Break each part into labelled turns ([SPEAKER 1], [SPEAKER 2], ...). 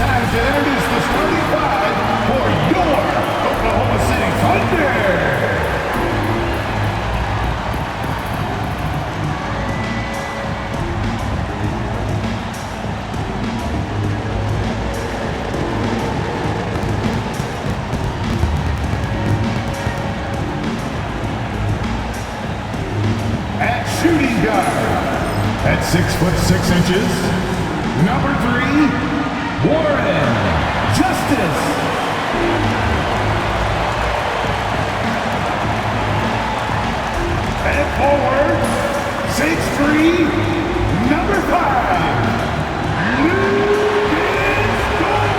[SPEAKER 1] time to introduce the starting five for your Oklahoma City Thunder. At shooting guard, at 6'6", number 3, Warren Justice. At forward, 6'3", number 5, Lucas Gore.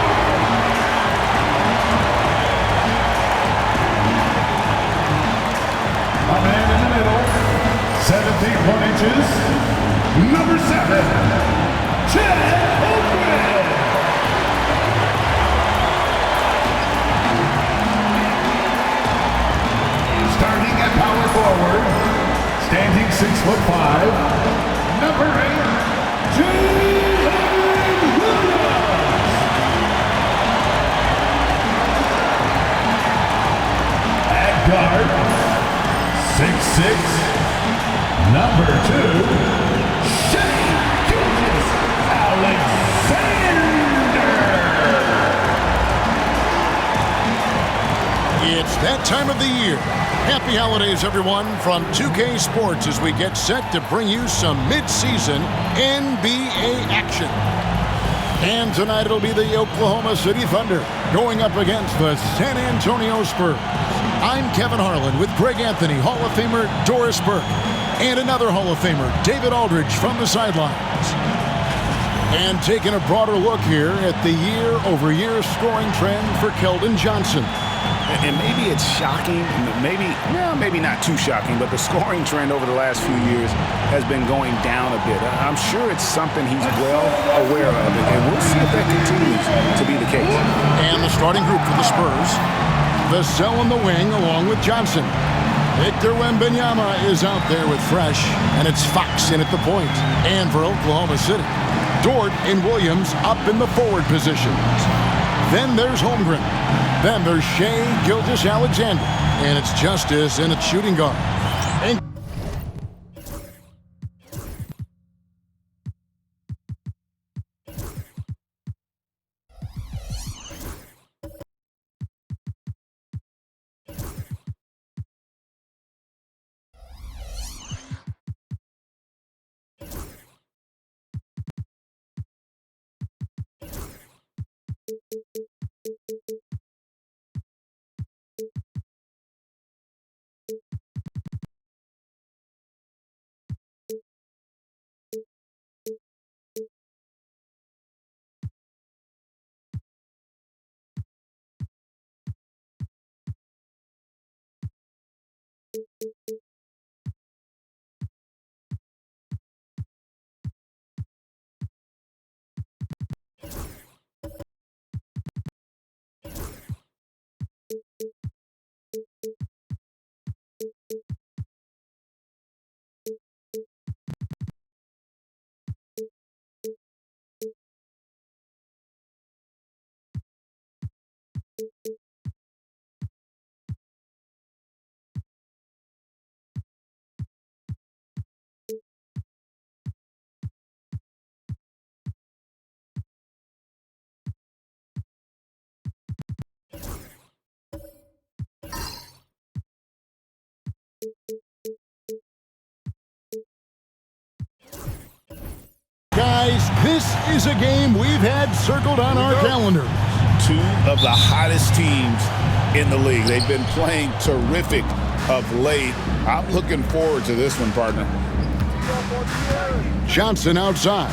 [SPEAKER 1] A man in the middle, 7 feet 1 inches, number 7, Chad Oakwood. Starting at power forward, standing 6'5", number 8, Jalen Williams. At guard, 6'6", number 2, Shea Alexander.
[SPEAKER 2] It's that time of the year. Happy holidays, everyone, from 2K Sports as we get set to bring you some mid-season NBA action. And tonight it'll be the Oklahoma City Thunder going up against the San Antonio Spurs. I'm Kevin Harlan with Greg Anthony, Hall of Famer Doris Burke, and another Hall of Famer, David Aldridge, from the sidelines. And taking a broader look here at the year-over-year scoring trend for Keldon Johnson.
[SPEAKER 3] And maybe it's shocking, maybe not too shocking, but the scoring trend over the last few years has been going down a bit. I'm sure it's something he's well aware of, and we'll see if that continues to be the case.
[SPEAKER 2] And the starting group for the Spurs, Vassell on the wing along with Johnson. Victor Wembanyama is out there with Fresh, and it's Fox in at the point. And for Oklahoma City, Dort and Williams up in the forward positions. Then there's Holmgren. Then there's Shea Alexander, and it's Justice in at shooting guard. And guys, this is a game we've had circled on our calendars.
[SPEAKER 3] Two of the hottest teams in the league. They've been playing terrific of late. I'm looking forward to this one, partner.
[SPEAKER 2] Johnson outside.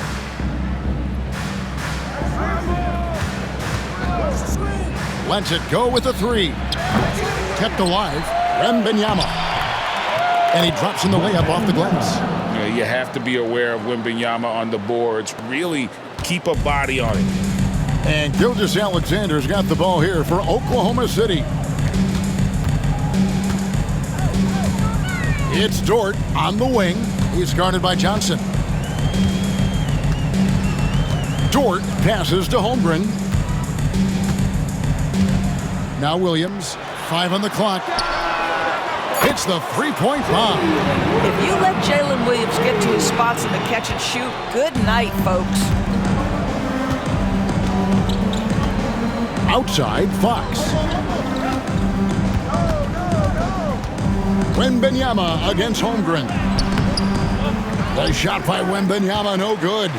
[SPEAKER 2] Lets it go with a 3. Kept alive, Wembanyama. And he drops in the layup off the glass.
[SPEAKER 3] You have to be aware of Wembanyama on the boards. Really keep a body on it.
[SPEAKER 2] And Alexander's got the ball here for Oklahoma City. It's Dort on the wing. He's guarded by Johnson. Dort passes to Holmgren. Now Williams, 5 on the clock. Hits the three-point bomb.
[SPEAKER 4] If you let Jalen Williams get to his spots in the catch and shoot, good night, folks.
[SPEAKER 2] Outside, Fox. Wembanyama against Holmgren. The shot by Wembanyama, no good.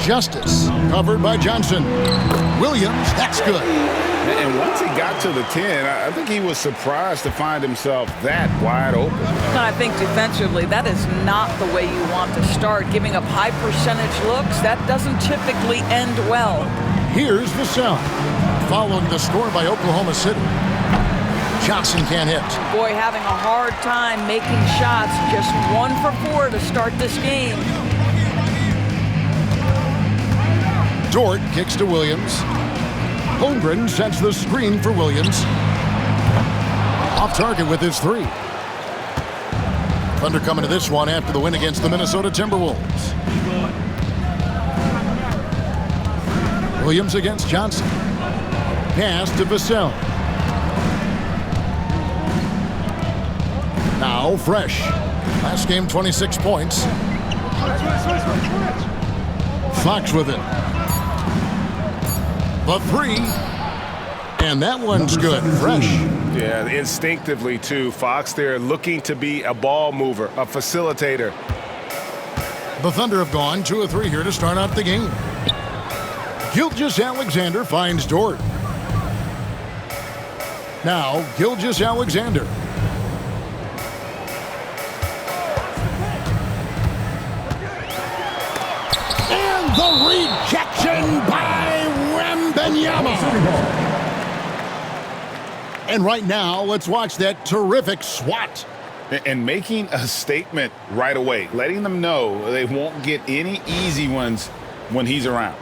[SPEAKER 2] Justice, covered by Johnson. Williams, that's good.
[SPEAKER 3] And once he got to the 10, I think he was surprised to find himself that wide open.
[SPEAKER 4] I think defensively, that is not the way you want to start. Giving up high percentage looks, that doesn't typically end well.
[SPEAKER 2] Here's Vassell, following the score by Oklahoma City. Johnson can't hit.
[SPEAKER 4] Boy, having a hard time making shots. Just 1 for 4 to start this game.
[SPEAKER 2] Dort kicks to Williams. Holmgren sets the screen for Williams. Off target with his 3. Thunder coming to this one after the win against the Minnesota Timberwolves. Williams against Johnson. Pass to Vassell. Now Fresh. Last game 26 points. Fox with it. The 3. And that one's good. Fresh.
[SPEAKER 3] Yeah, instinctively, too. Fox there looking to be a ball mover, a facilitator.
[SPEAKER 2] The Thunder have gone 2 of 3 here to start out the game. Gilgeous-Alexander finds Dort. Now, Gilgeous-Alexander. And the rejection by Wembanyama. And right now, let's watch that terrific swat.
[SPEAKER 3] And making a statement right away, letting them know they won't get any easy ones when he's around.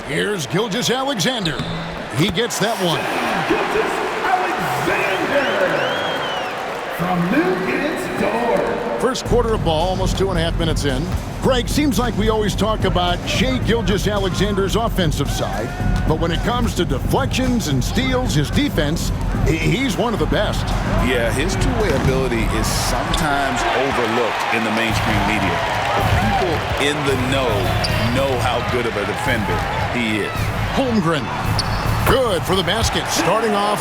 [SPEAKER 2] Here's Gilgeous-Alexander. He gets that one.
[SPEAKER 1] Gilgeous-Alexander from Newton's door.
[SPEAKER 2] First quarter of ball, almost 2.5 minutes in. Greg, seems like we always talk about Shai Gilgeous-Alexander's offensive side, but when it comes to deflections and steals, his defense, he's one of the best.
[SPEAKER 3] Yeah, his two-way ability is sometimes overlooked in the mainstream media. People in the know how good of a defender he is.
[SPEAKER 2] Holmgren, good for the basket, starting off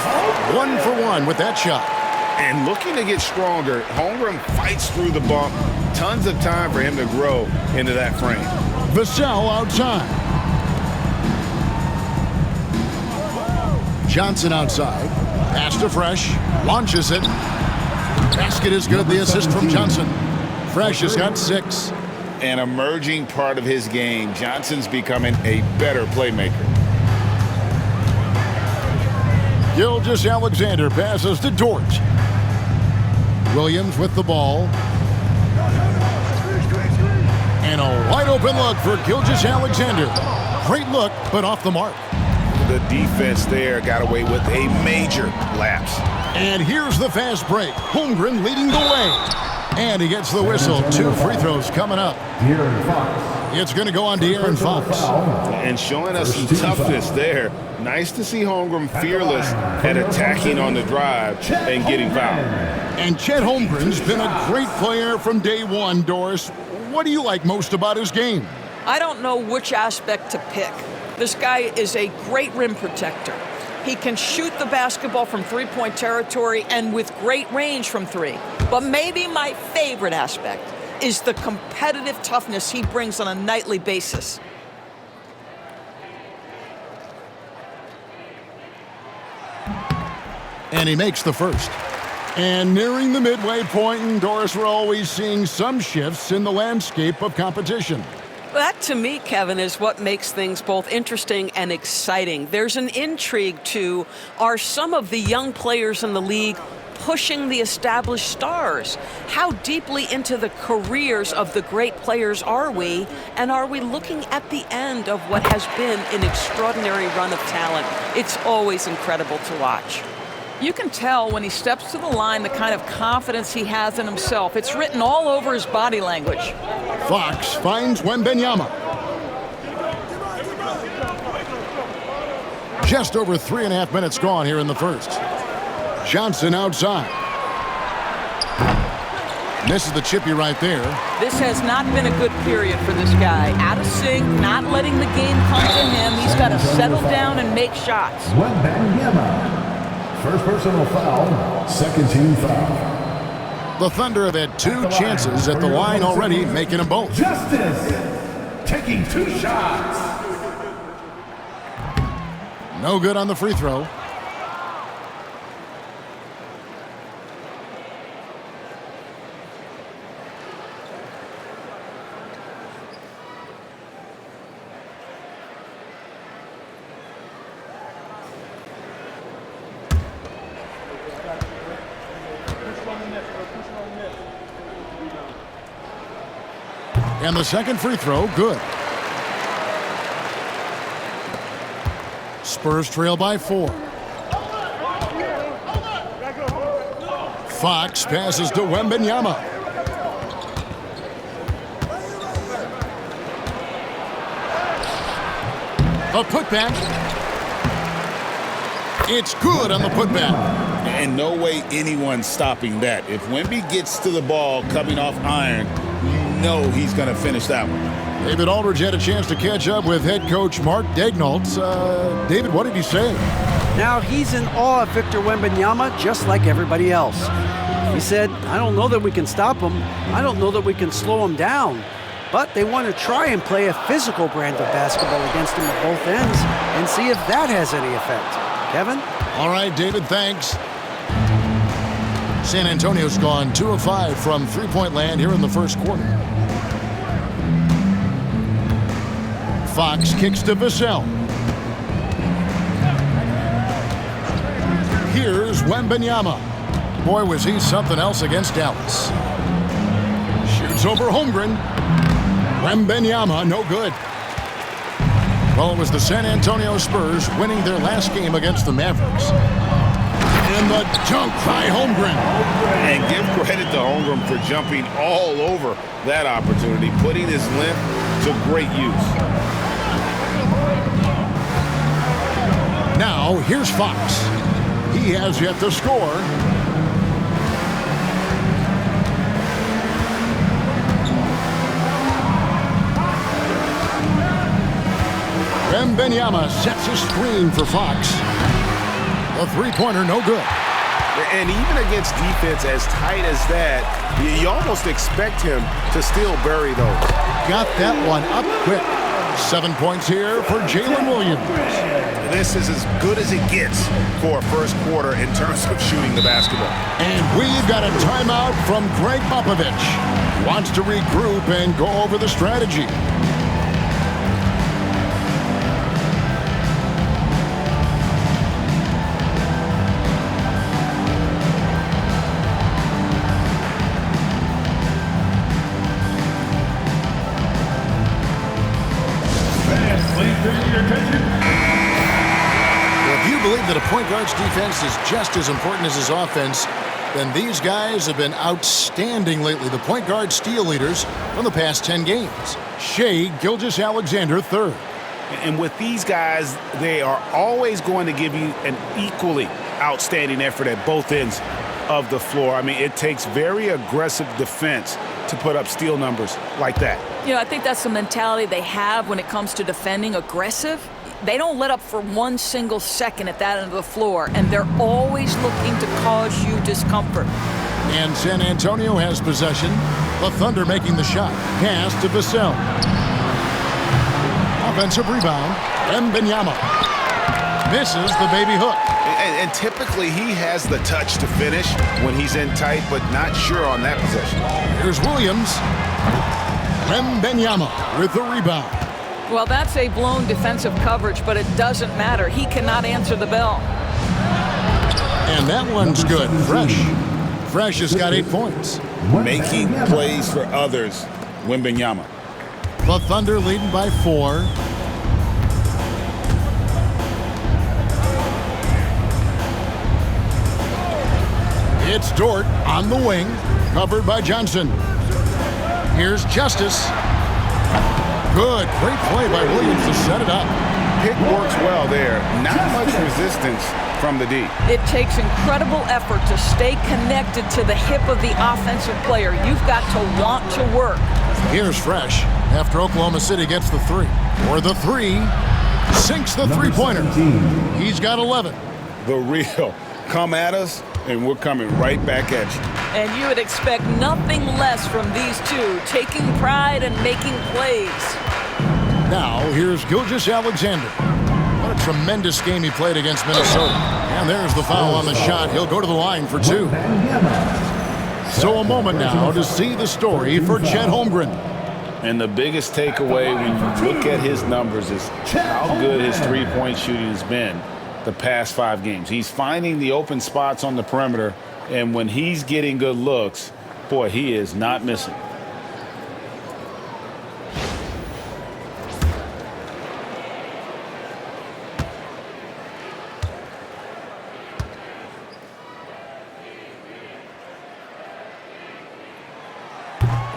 [SPEAKER 2] 1 for 1 with that shot.
[SPEAKER 3] And looking to get stronger, Holmgren fights through the bump. Tons of time for him to grow into that frame.
[SPEAKER 2] Vassell outside. Johnson outside. Pass to Fresh. Launches it. Basket is good. The assist from Johnson. Fresh has got 6.
[SPEAKER 3] An emerging part of his game. Johnson's becoming a better playmaker.
[SPEAKER 2] Gilgeous-Alexander passes to Dort. Williams with the ball. And a wide open look for Gilgeous-Alexander. Great look, but off the mark.
[SPEAKER 3] The defense there got away with a major lapse.
[SPEAKER 2] And here's the fast break. Holmgren leading the way. And he gets the whistle. 2 free throws coming up.
[SPEAKER 1] De'Aaron Fox.
[SPEAKER 2] It's going to go on De'Aaron Fox.
[SPEAKER 3] And showing us some toughness there. Nice to see Holmgren fearless at attacking on the drive and getting fouled.
[SPEAKER 2] And Chet Holmgren's been a great player from day one, Doris. What do you like most about his game?
[SPEAKER 4] I don't know which aspect to pick. This guy is a great rim protector. He can shoot the basketball from three-point territory and with great range from 3. But maybe my favorite aspect is the competitive toughness he brings on a nightly basis.
[SPEAKER 2] And he makes the first. And nearing the midway point, and Doris, we're always seeing some shifts in the landscape of competition.
[SPEAKER 4] That, to me, Kevin, is what makes things both interesting and exciting. There's an intrigue to, are some of the young players in the league pushing the established stars? How deeply into the careers of the great players are we? And are we looking at the end of what has been an extraordinary run of talent? It's always incredible to watch. You can tell when he steps to the line the kind of confidence he has in himself. It's written all over his body language.
[SPEAKER 2] Fox finds Wembanyama. Just over 3.5 minutes gone here in the first. Johnson outside. Misses the chippy right there.
[SPEAKER 4] This has not been a good period for this guy. Out of sync, not letting the game come to him. He's got to settle down and make shots.
[SPEAKER 1] Wembanyama. First personal foul, second team foul.
[SPEAKER 2] The Thunder have had 2 chances at the line already, making them both.
[SPEAKER 1] Justice taking 2 shots.
[SPEAKER 2] No good on the free throw. And the second free throw, good. Spurs trail by 4. Fox passes to Wembanyama. A putback. It's good on the putback.
[SPEAKER 3] And no way anyone's stopping that. If Wemby gets to the ball coming off iron, you know he's going to finish that one.
[SPEAKER 2] David Aldridge had a chance to catch up with head coach Mark Daignault. David, what did he say?
[SPEAKER 5] Now he's in awe of Victor Wembanyama just like everybody else. He said, I don't know that we can stop him. I don't know that we can slow him down. But they want to try and play a physical brand of basketball against him at both ends and see if that has any effect. Kevin?
[SPEAKER 2] All right, David, thanks. San Antonio's gone 2 of 5 from three-point land here in the first quarter. Fox kicks to Vassell. Here's Wembanyama. Boy, was he something else against Dallas. Shoots over Holmgren. Wembanyama, no good. Well, it was the San Antonio Spurs winning their last game against the Mavericks. And the dunk by Holmgren.
[SPEAKER 3] And give credit to Holmgren for jumping all over that opportunity, putting his length to great use.
[SPEAKER 2] Now, here's Fox. He has yet to score. Wembanyama sets a screen for Fox. A three-pointer, no good.
[SPEAKER 3] And even against defense as tight as that, you almost expect him to still bury those.
[SPEAKER 2] Got that one up quick. 7 points here for Jalen Williams.
[SPEAKER 3] This is as good as it gets for a first quarter in terms of shooting the basketball.
[SPEAKER 2] And we've got a timeout from Greg Popovich. He wants to regroup and go over the strategy. That a point guard's defense is just as important as his offense, then these guys have been outstanding lately. The point guard steal leaders from the past 10 games. Shai Gilgeous-Alexander, third.
[SPEAKER 3] And with these guys, they are always going to give you an equally outstanding effort at both ends of the floor. I mean, it takes very aggressive defense to put up steal numbers like that.
[SPEAKER 4] You know, I think that's the mentality they have when it comes to defending, aggressive. They don't let up for one single second at that end of the floor, and they're always looking to cause you discomfort.
[SPEAKER 2] And San Antonio has possession. The Thunder making the shot. Pass to Vassell. Offensive rebound. Wembanyama misses the baby hook.
[SPEAKER 3] And typically he has the touch to finish when he's in tight, but not sure on that possession.
[SPEAKER 2] Here's Williams. Wembanyama with the rebound.
[SPEAKER 4] Well, that's a blown defensive coverage, but it doesn't matter. He cannot answer the bell.
[SPEAKER 2] And that one's good. Fresh has got 8 points.
[SPEAKER 3] Making plays for others, Wembanyama.
[SPEAKER 2] The Thunder leading by 4. It's Dort on the wing, covered by Johnson. Here's Justice. Good, great play by Williams to set it up.
[SPEAKER 3] Pick works well there. Not much resistance from the D.
[SPEAKER 4] It takes incredible effort to stay connected to the hip of the offensive player. You've got to want to work.
[SPEAKER 2] Here's Fresh after Oklahoma City gets the 3. Or the 3, sinks the three-pointer. He's got 11.
[SPEAKER 3] The real. Come at us, and we're coming right back at you.
[SPEAKER 4] And you would expect nothing less from these two, taking pride and making plays.
[SPEAKER 2] Now, here's Gilgeous-Alexander. What a tremendous game he played against Minnesota. And there's the foul on the shot. He'll go to the line for 2. So a moment now to see the story for Chet Holmgren.
[SPEAKER 3] And the biggest takeaway when you look at his numbers is how good his three-point shooting has been the past 5 games. He's finding the open spots on the perimeter, and when he's getting good looks, boy, he is not missing.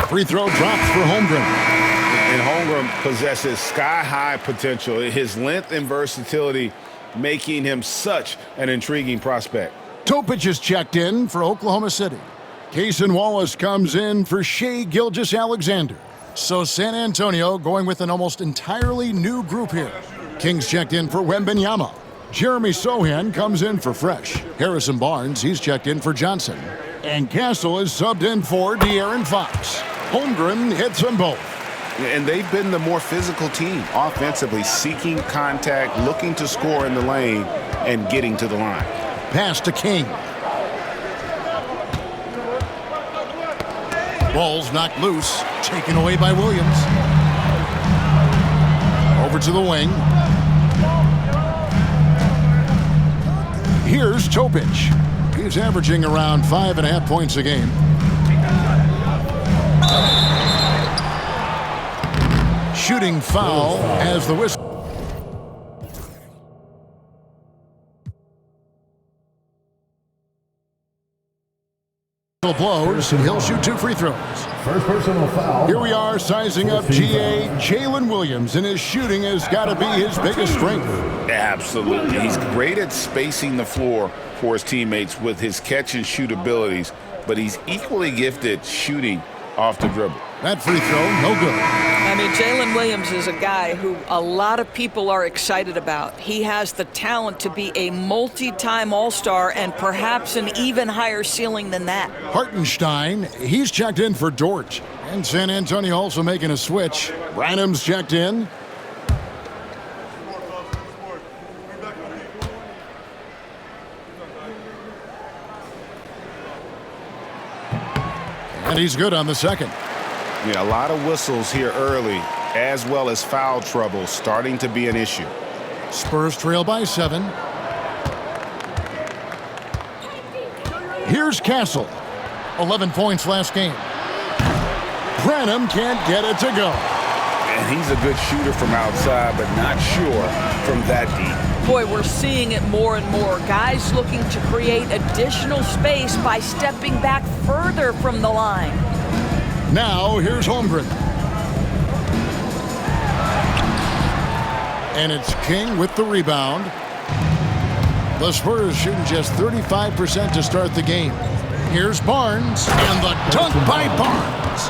[SPEAKER 2] Free throw drops for Holmgren.
[SPEAKER 3] And Holmgren possesses sky-high potential. His length and versatility making him such an intriguing prospect.
[SPEAKER 2] Topic is checked in for Oklahoma City. Cason Wallace comes in for Shai Gilgeous-Alexander. So San Antonio going with an almost entirely new group here. Kings checked in for Wembanyama. Jeremy Sohan comes in for Fresh. Harrison Barnes, he's checked in for Johnson. And Castle is subbed in for De'Aaron Fox. Holmgren hits them both.
[SPEAKER 3] And they've been the more physical team, offensively, seeking contact, looking to score in the lane, and getting to the line.
[SPEAKER 2] Pass to King. Ball's knocked loose, taken away by Williams. Over to the wing. Here's Topic. He's averaging around 5.5 points a game. Shooting foul as the whistle blows. He'll shoot 2 free throws.
[SPEAKER 1] First personal foul.
[SPEAKER 2] Here we are sizing up GA Jalen Williams, and his shooting has got to be his biggest strength.
[SPEAKER 3] Absolutely. He's great at spacing the floor for his teammates with his catch and shoot abilities, but he's equally gifted shooting off the dribble.
[SPEAKER 2] That free throw, no good.
[SPEAKER 4] I mean, Jalen Williams is a guy who a lot of people are excited about. He has the talent to be a multi-time All-Star and perhaps an even higher ceiling than that.
[SPEAKER 2] Hartenstein, he's checked in for Dort. And San Antonio also making a switch. Branham's checked in. And he's good on the second.
[SPEAKER 3] Yeah, a lot of whistles here early, as well as foul trouble starting to be an issue.
[SPEAKER 2] Spurs trail by 7. Here's Castle. 11 points last game. Branham can't get it to go.
[SPEAKER 3] And he's a good shooter from outside, but not sure from that deep.
[SPEAKER 4] Boy, we're seeing it more and more. Guys looking to create additional space by stepping back further from the line.
[SPEAKER 2] Now, here's Holmgren. And it's King with the rebound. The Spurs shooting just 35% to start the game. Here's Barnes, and the dunk by Barnes.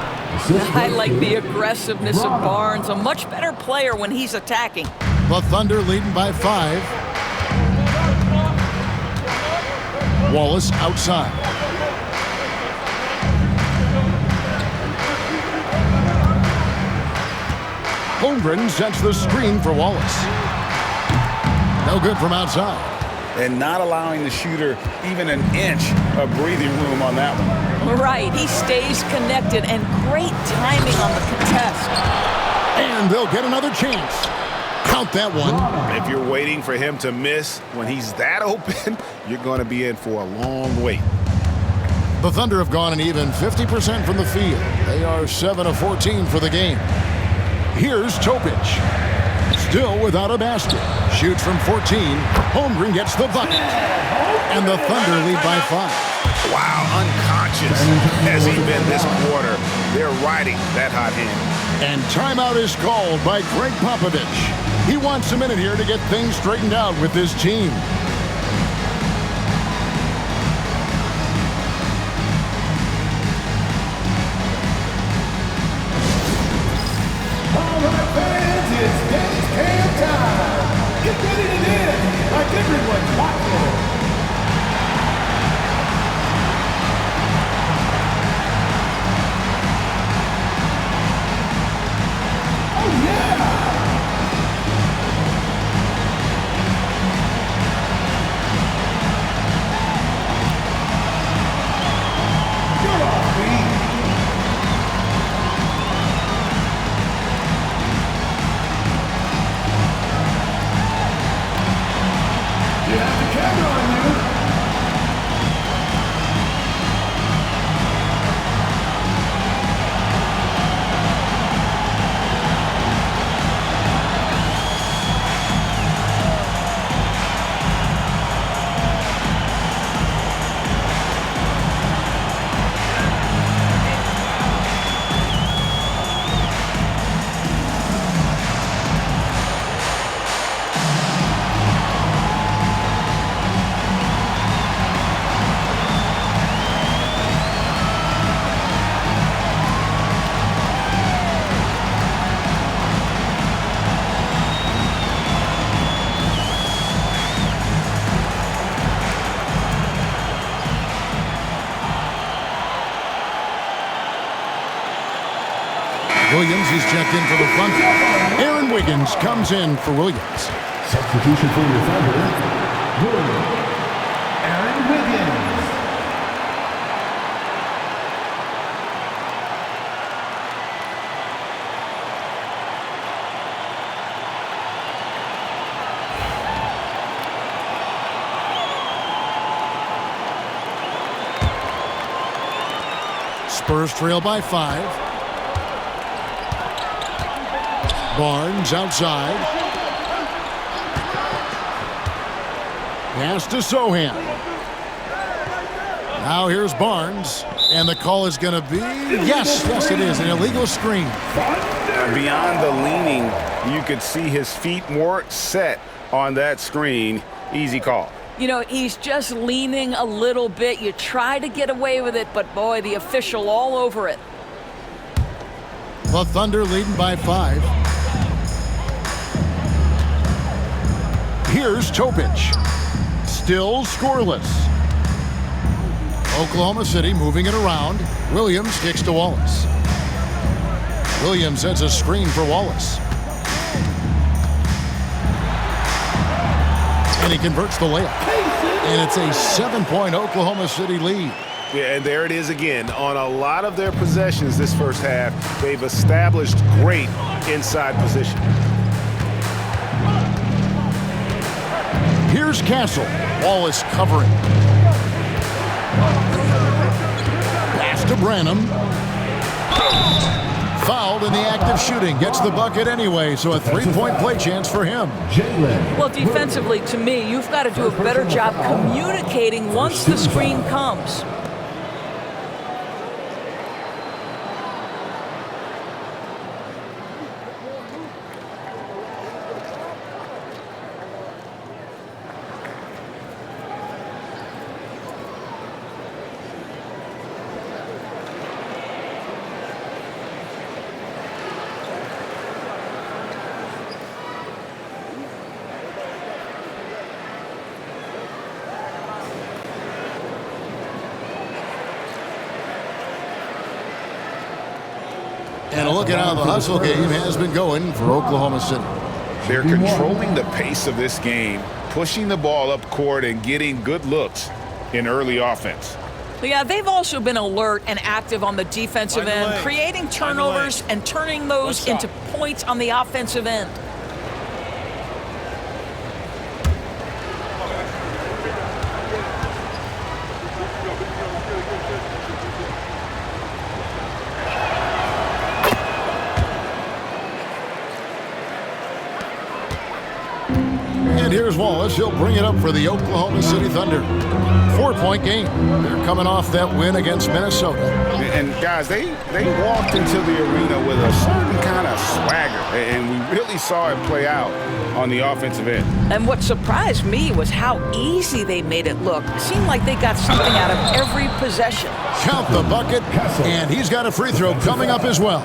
[SPEAKER 4] I like the aggressiveness of Barnes. A much better player when he's attacking.
[SPEAKER 2] The Thunder leading by 5. Wallace outside. Holmgren sets the screen for Wallace. No good from outside.
[SPEAKER 3] And not allowing the shooter even an inch of breathing room on that one.
[SPEAKER 4] Right, he stays connected, and great timing on the contest.
[SPEAKER 2] And they'll get another chance. Count that one.
[SPEAKER 3] If you're waiting for him to miss when he's that open, you're going to be in for a long wait.
[SPEAKER 2] The Thunder have gone an even 50% from the field. They are 7 of 14 for the game. Here's Topic. Still without a basket. Shoots from 14. Holmgren gets the bucket. And the Thunder lead by 5.
[SPEAKER 3] Wow, unconscious has he been this quarter. They're riding that hot hand.
[SPEAKER 2] And timeout is called by Greg Popovich. He wants a minute here to get things straightened out with his team.
[SPEAKER 1] All right, fans, it's dance cam time. Get ready to dance like everyone's watching. Oh, yeah. You're off beat. You have the camera on you.
[SPEAKER 2] Williams is checked in for the Thunder. Aaron Wiggins comes in for Williams.
[SPEAKER 1] Substitution for your Thunder. Aaron Wiggins.
[SPEAKER 2] Spurs trail by 5. Barnes outside. Pass to Sohan. Now here's Barnes. And the call is going to be, yes, it is, an illegal screen.
[SPEAKER 3] Beyond the leaning, you could see his feet more set on that screen. Easy call.
[SPEAKER 4] You know, he's just leaning a little bit. You try to get away with it, but boy, the official all over it.
[SPEAKER 2] The Thunder leading by 5. Here's Topic. Still scoreless. Oklahoma City moving it around. Williams kicks to Wallace. Williams sets a screen for Wallace. And he converts the layup. And it's a 7-point Oklahoma City lead.
[SPEAKER 3] Yeah, and there it is again. On a lot of their possessions this first half, they've established great inside position.
[SPEAKER 2] Here's Castle. Wallace covering. Pass to Branham. Fouled in the act of shooting. Gets the bucket anyway, so a 3-point play chance for him.
[SPEAKER 4] Well, defensively, to me, you've got to do a better job communicating once the screen comes.
[SPEAKER 2] And a look at how the hustle game has been going for Oklahoma City.
[SPEAKER 3] They're controlling the pace of this game, pushing the ball up court and getting good looks in early offense.
[SPEAKER 4] Yeah, they've also been alert and active on the defensive end, creating turnovers and turning those into points on the offensive end.
[SPEAKER 2] here's Wallace. He'll bring it up for the Oklahoma City Thunder. 4-point game. They're coming off that win against Minnesota.
[SPEAKER 3] And guys, they walked into the arena with a certain kind of swagger, and we really saw it play out on the offensive end.
[SPEAKER 4] And what surprised me was how easy they made it look. It seemed like they got something out of every possession.
[SPEAKER 2] Count the bucket, and he's got a free throw coming up as well.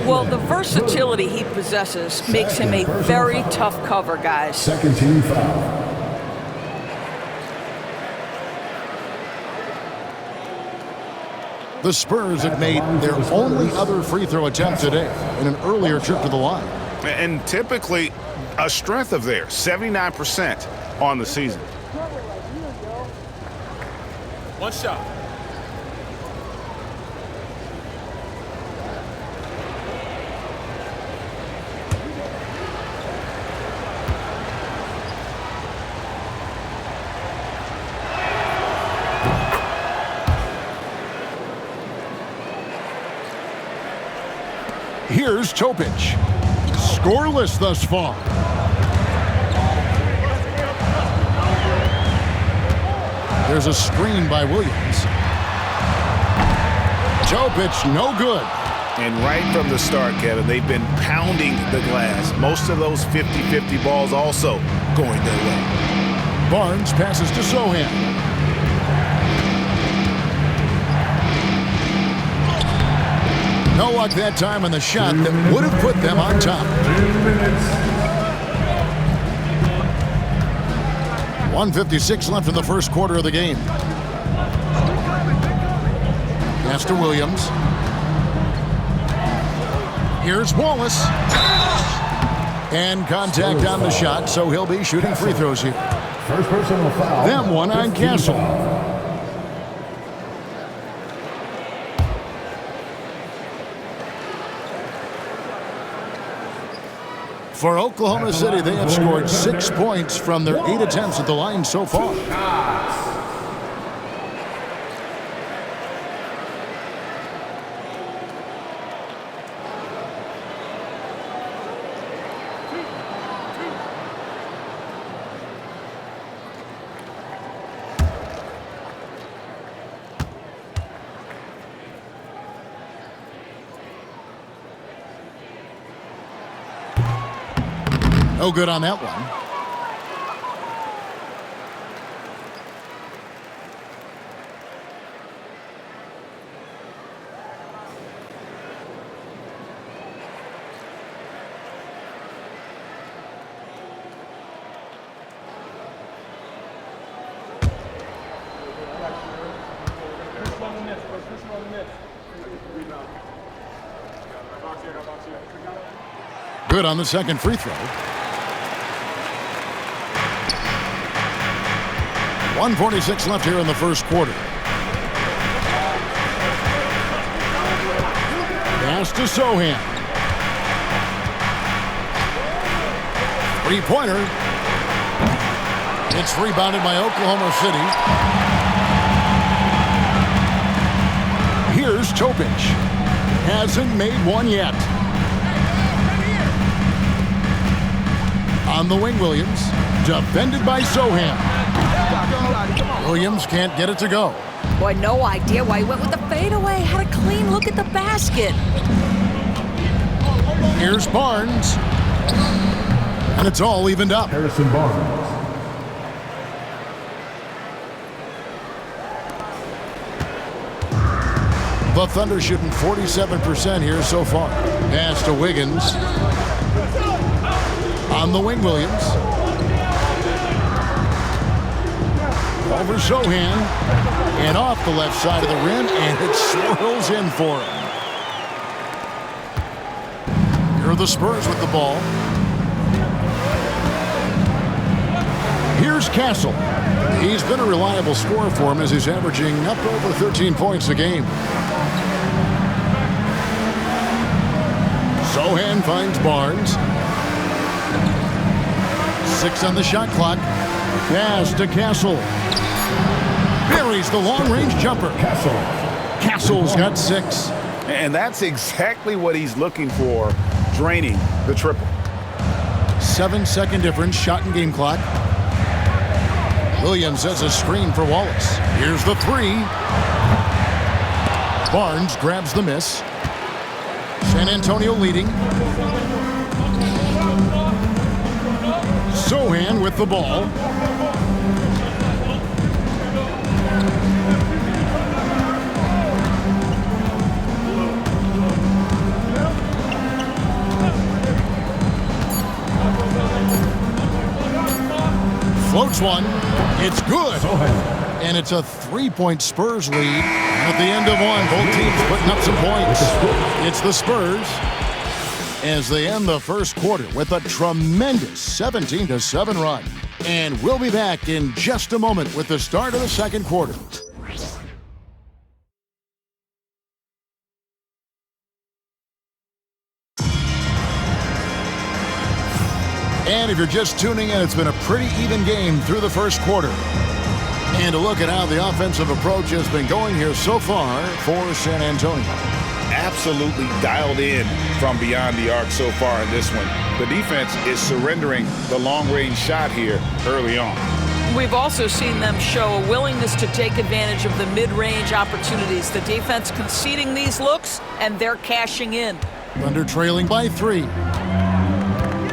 [SPEAKER 4] Well, the versatility he possesses makes him a very tough cover, guys.
[SPEAKER 1] Second team foul.
[SPEAKER 2] The Spurs have made their only other free throw attempt today in an earlier trip to the line.
[SPEAKER 3] And typically a strength of theirs, 79% on the season.
[SPEAKER 6] One shot.
[SPEAKER 2] Here's Topic. Scoreless thus far. There's a screen by Williams. Topic, no good.
[SPEAKER 3] And right from the start, Kevin, they've been pounding the glass. Most of those 50-50 balls also going their way.
[SPEAKER 2] Barnes passes to Sohan. No luck that time on the shot that would have put them on top. 1:56 left in the first quarter of the game. Pass to Williams. Here's Wallace. And contact on the shot, so he'll be shooting free throws here.
[SPEAKER 1] First personal foul.
[SPEAKER 2] Them one on Castle. For Oklahoma City, they have scored 6 points from their 8 attempts at the line so far. No good on that one. Good on the second free throw. 1:46 left here in the first quarter. Pass to Sohan. Three-pointer. It's rebounded by Oklahoma City. Here's Topic. Hasn't made one yet. On the wing, Williams. Defended by Sohan. Williams can't get it to go.
[SPEAKER 7] Boy, no idea why he went with the fadeaway. Had a clean look at the basket.
[SPEAKER 2] Here's Barnes. And it's all evened up.
[SPEAKER 1] Harrison Barnes.
[SPEAKER 2] The Thunder shooting 47% here so far. Pass to Wiggins. On the wing, Williams. Over Sohan. And off the left side of the rim, and it swirls in for him. Here are the Spurs with the ball. Here's Castle. He's been a reliable scorer for him as he's averaging up over 13 points a game. Sohan finds Barnes. 6 on the shot clock. Pass to Castle. Buries the long-range jumper. Castle's got 6.
[SPEAKER 3] And that's exactly what he's looking for, draining the triple.
[SPEAKER 2] 7-second difference, shot and game clock. Williams has a screen for Wallace. Here's the three. Barnes grabs the miss. San Antonio leading. Sohan with the ball. Floats one. It's good. And it's a 3-point Spurs lead. At the end of one, both teams putting up some points. It's the Spurs as they end the first quarter with a tremendous 17-7 run. And we'll be back in just a moment with the start of the second quarter. And if you're just tuning in, it's been a pretty even game through the first quarter. And a look at how the offensive approach has been going here so far for San Antonio.
[SPEAKER 3] Absolutely dialed in from beyond the arc so far in this one. The defense is surrendering the long-range shot here early on.
[SPEAKER 4] We've also seen them show a willingness to take advantage of the mid-range opportunities. The defense conceding these looks, and they're cashing in.
[SPEAKER 2] Thunder trailing by 3.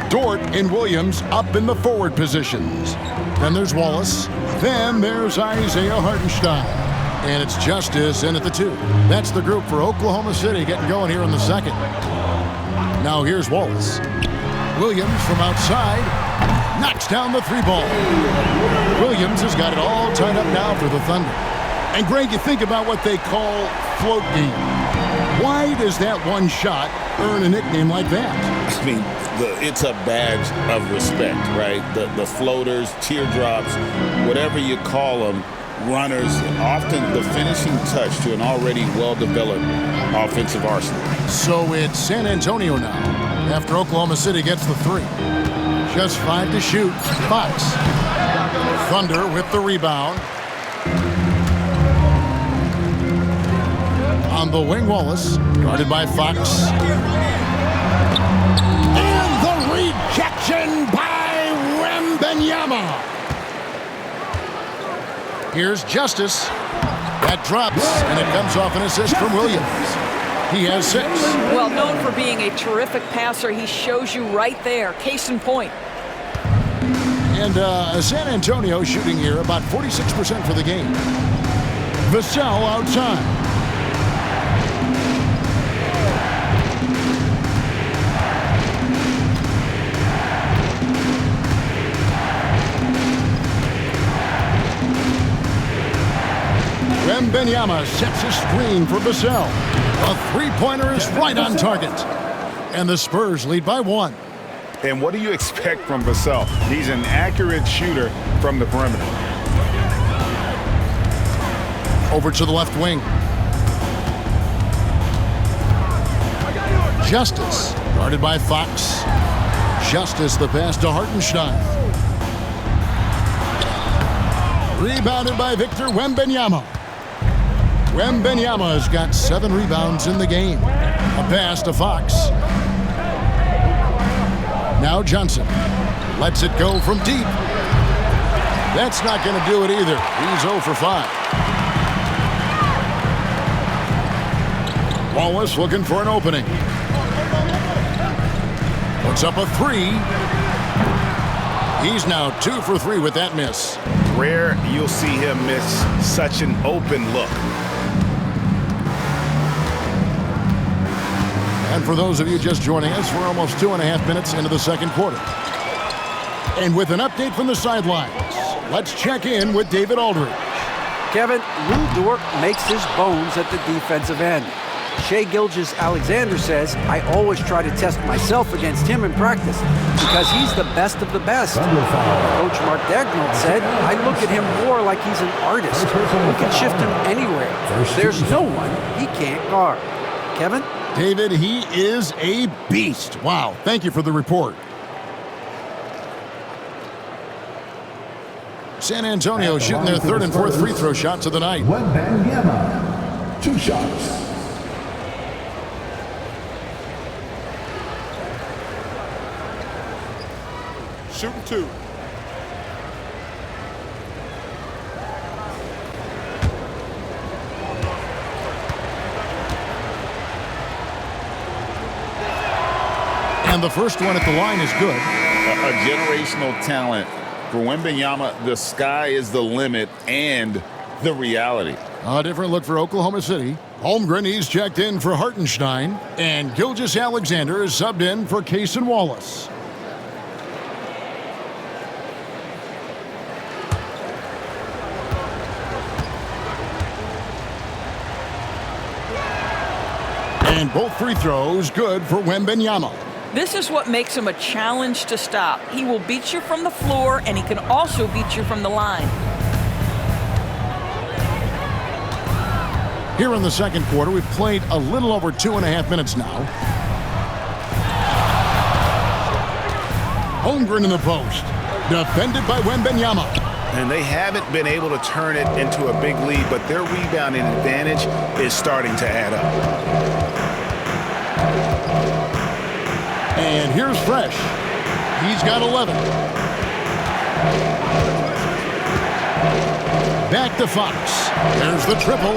[SPEAKER 2] Dort and Williams up in the forward positions. Then there's Wallace. Then there's Isaiah Hartenstein. And it's Justice in at the 2. That's the group for Oklahoma City getting going here in the second. Now here's Wallace. Williams from outside knocks down the 3 ball. Williams has got it all tied up now for the Thunder. And Greg, you think about what they call float game. Why does that one shot earn a nickname like that?
[SPEAKER 8] I mean, it's a badge of respect, right? The floaters, teardrops, whatever you call them, runners, often the finishing touch to an already well-developed offensive arsenal.
[SPEAKER 2] So it's San Antonio now, after Oklahoma City gets the 3. Just 5 to shoot. Fox. Thunder with the rebound. On the wing, Wallace, guarded by Fox. And the rejection by Wembanyama. Here's Justice. That drops, and it comes off an assist from Williams. He has 6.
[SPEAKER 4] Well, known for being a terrific passer, he shows you right there. Case in point.
[SPEAKER 2] And San Antonio shooting here about 46% for the game. Vassell outside. Wembanyama sets a screen for Vassell. A 3-pointer is right on target. And the Spurs lead by 1.
[SPEAKER 3] And what do you expect from Vassell? He's an accurate shooter from the perimeter.
[SPEAKER 2] Over to the left wing. Justice, guarded by Fox. Justice, the pass to Hartenstein. Rebounded by Victor Wembanyama. Wembanyama has got 7 rebounds in the game. A pass to Fox. Now Johnson lets it go from deep. That's not going to do it either. He's 0 for 5. Wallace looking for an opening. Puts up a 3. He's now 2 for 3 with that miss.
[SPEAKER 3] Rare you'll see him miss such an open look.
[SPEAKER 2] And for those of you just joining us, we're almost 2.5 minutes into the second quarter. And with an update from the sidelines, let's check in with David Aldridge.
[SPEAKER 5] Kevin, Lou Dort makes his bones at the defensive end. Shai Gilgeous-Alexander says, I always try to test myself against him in practice because he's the best of the best. Coach Mark Dagnall said, I look at him more like he's an artist who can shift him anywhere. There's no one he can't guard. Kevin?
[SPEAKER 2] David, he is a beast. Wow, thank you for the report. San Antonio shooting their 3rd and 4th free throw shots of the night.
[SPEAKER 1] Wembanyama, 2 shots.
[SPEAKER 6] shooting 2.
[SPEAKER 2] And the first one at the line is good.
[SPEAKER 8] A generational talent. For Wembanyama, the sky is the limit and the reality.
[SPEAKER 2] A different look for Oklahoma City. Holmgren, he's checked in for Hartenstein. And Gilgeous-Alexander is subbed in for Cason Wallace. And both free throws good for Wembanyama.
[SPEAKER 4] This is what makes him a challenge to stop. He will beat you from the floor, and he can also beat you from the line.
[SPEAKER 2] Here in the second quarter, we've played a little over 2.5 minutes now. Holmgren in the post. Defended by Wembanyama.
[SPEAKER 3] And they haven't been able to turn it into a big lead, but their rebounding advantage is starting to add up.
[SPEAKER 2] And here's Fresh. He's got 11. Back to Fox. There's the triple.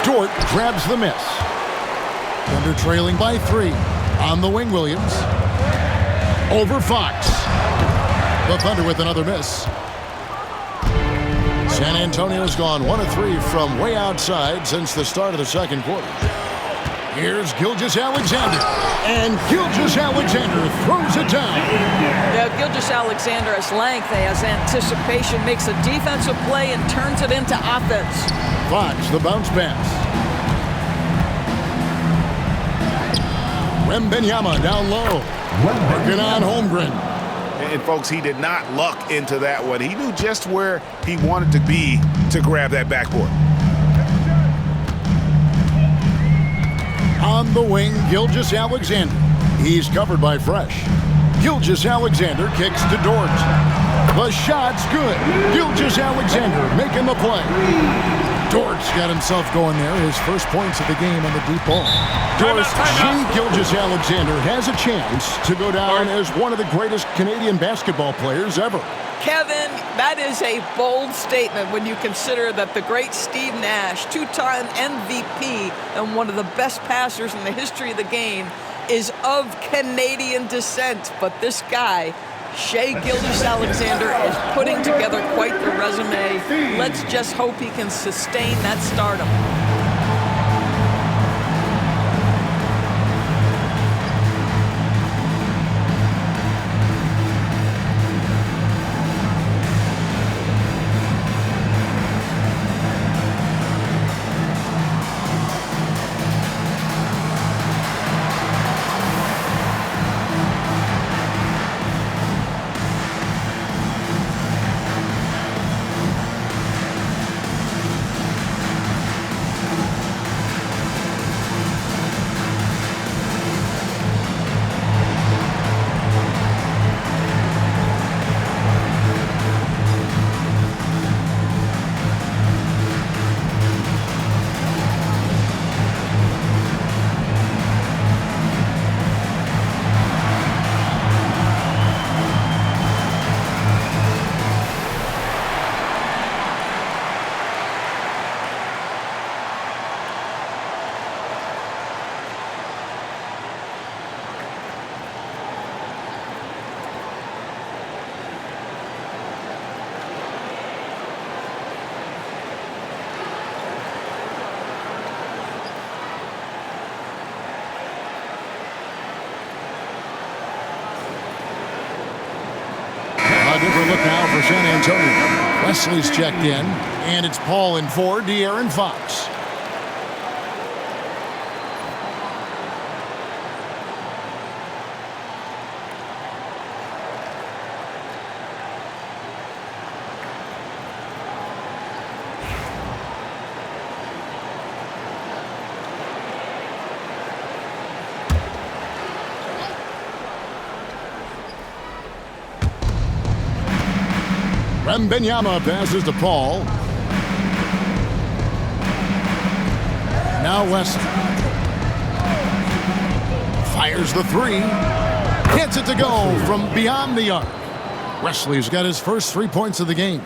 [SPEAKER 2] Dort grabs the miss. Thunder trailing by 3. On the wing, Williams. Over Fox. The Thunder with another miss. San Antonio's gone 1 of 3 from way outside since the start of the second quarter. Here's Gilgeous-Alexander. And Gilgeous-Alexander throws it down.
[SPEAKER 4] Yeah, Gilgeous-Alexander has length, has anticipation, makes a defensive play, and turns it into offense.
[SPEAKER 2] Fox, the bounce pass. Wembanyama down low. Working on Holmgren.
[SPEAKER 3] And folks, he did not luck into that one. He knew just where he wanted to be to grab that backboard.
[SPEAKER 2] On the wing, Gilgeous-Alexander. He's covered by Fresh. Gilgeous-Alexander kicks to Dort. The shot's good. Gilgeous-Alexander making the play. Dort's got himself going there. His first points of the game on the deep ball. Shea Gilgeous-Alexander has a chance to go down as one of the greatest Canadian basketball players ever.
[SPEAKER 4] Kevin, that is a bold statement when you consider that the great Steve Nash, 2-time MVP and one of the best passers in the history of the game, is of Canadian descent. But this guy, Shea Gilgeous-Alexander, is putting together quite the resume. Let's just hope he can sustain that stardom.
[SPEAKER 2] Different look now for San Antonio. Wesley's checked in, and it's Paul in for De'Aaron Fox. Wembanyama passes to Paul. Now Wesley fires the 3. Gets it to go from beyond the arc. Wesley's got his first 3 points of the game.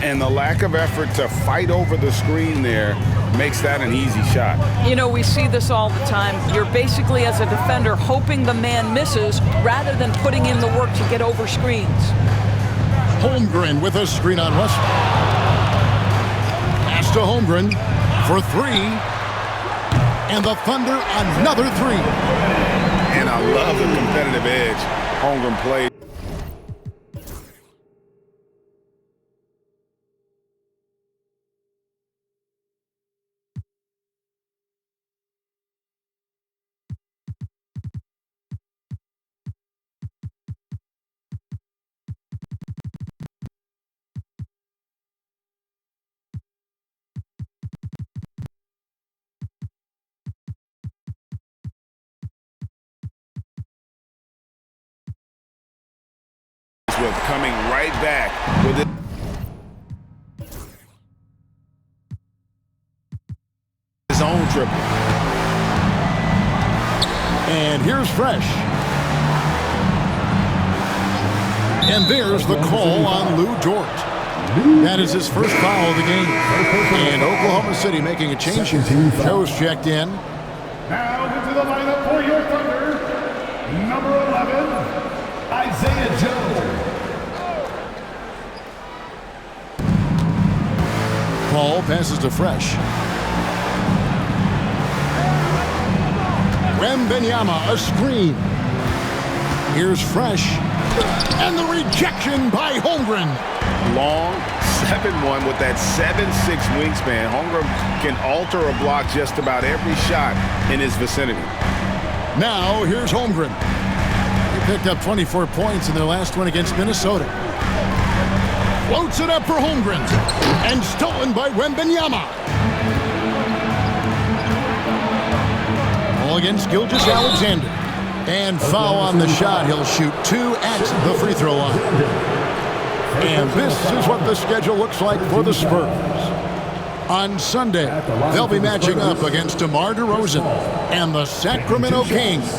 [SPEAKER 3] And the lack of effort to fight over the screen there makes that an easy shot.
[SPEAKER 4] You know, we see this all the time. You're basically, as a defender, hoping the man misses rather than putting in the work to get over screens.
[SPEAKER 2] Holmgren with a screen on Wesley. Pass to Holmgren for 3. And the Thunder another 3.
[SPEAKER 3] And I love the competitive edge Holmgren played. With coming right back with it. His own triple.
[SPEAKER 2] And here's Fresh. And there's the call on Lou Dort. That is his first foul of the game. And Oklahoma City making a change here. Joe's checked in.
[SPEAKER 1] Now into the lineup for your Thunder, number 11, Isaiah Joe.
[SPEAKER 2] Paul passes to Fresh. Wembanyama, a screen. Here's Fresh. And the rejection by Holmgren.
[SPEAKER 3] Long 7'1" with that 7'6" wingspan. Holmgren can alter a block just about every shot in his vicinity.
[SPEAKER 2] Now here's Holmgren. He picked up 24 points in their last one against Minnesota. Floats it up for Holmgren. And stolen by Wembanyama. Ball against Gilgeous-Alexander. And foul on the shot. He'll shoot 2 at the free throw line. And this is what the schedule looks like for the Spurs. On Sunday, they'll be matching up against DeMar DeRozan and the Sacramento Kings.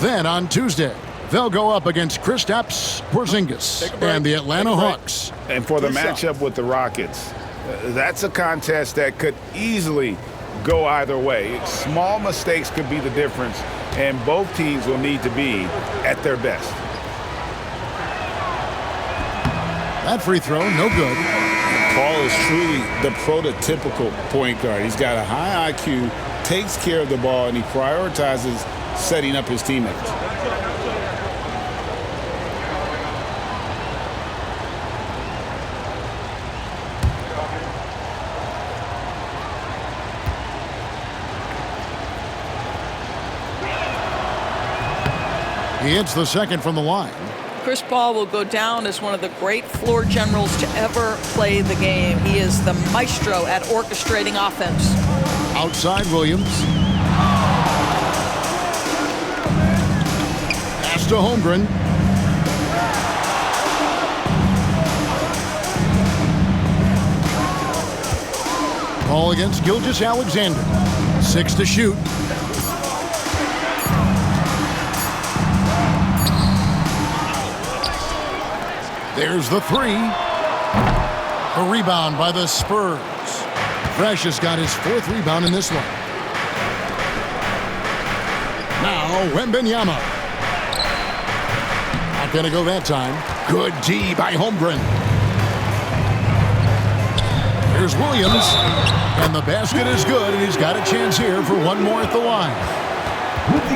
[SPEAKER 2] Then on Tuesday, they'll go up against Kristaps Porzingis and the Atlanta Hawks.
[SPEAKER 3] And for the matchup with the Rockets, that's a contest that could easily go either way. Small mistakes could be the difference, and both teams will need to be at their best.
[SPEAKER 2] That free throw, no good.
[SPEAKER 8] Paul is truly the prototypical point guard. He's got a high IQ, takes care of the ball, and he prioritizes setting up his teammates.
[SPEAKER 2] He hits the second from the line.
[SPEAKER 4] Chris Paul will go down as one of the great floor generals to ever play the game. He is the maestro at orchestrating offense.
[SPEAKER 2] Outside Williams. Pass to Holmgren. Ball against Gilgeous-Alexander. 6 to shoot. There's the 3. A rebound by the Spurs. Fresh has got his 4th rebound in this one. Now Wembanyama. Not going to go that time. Good D by Holmgren. Here's Williams. And the basket is good, and he's got a chance here for one more at the line.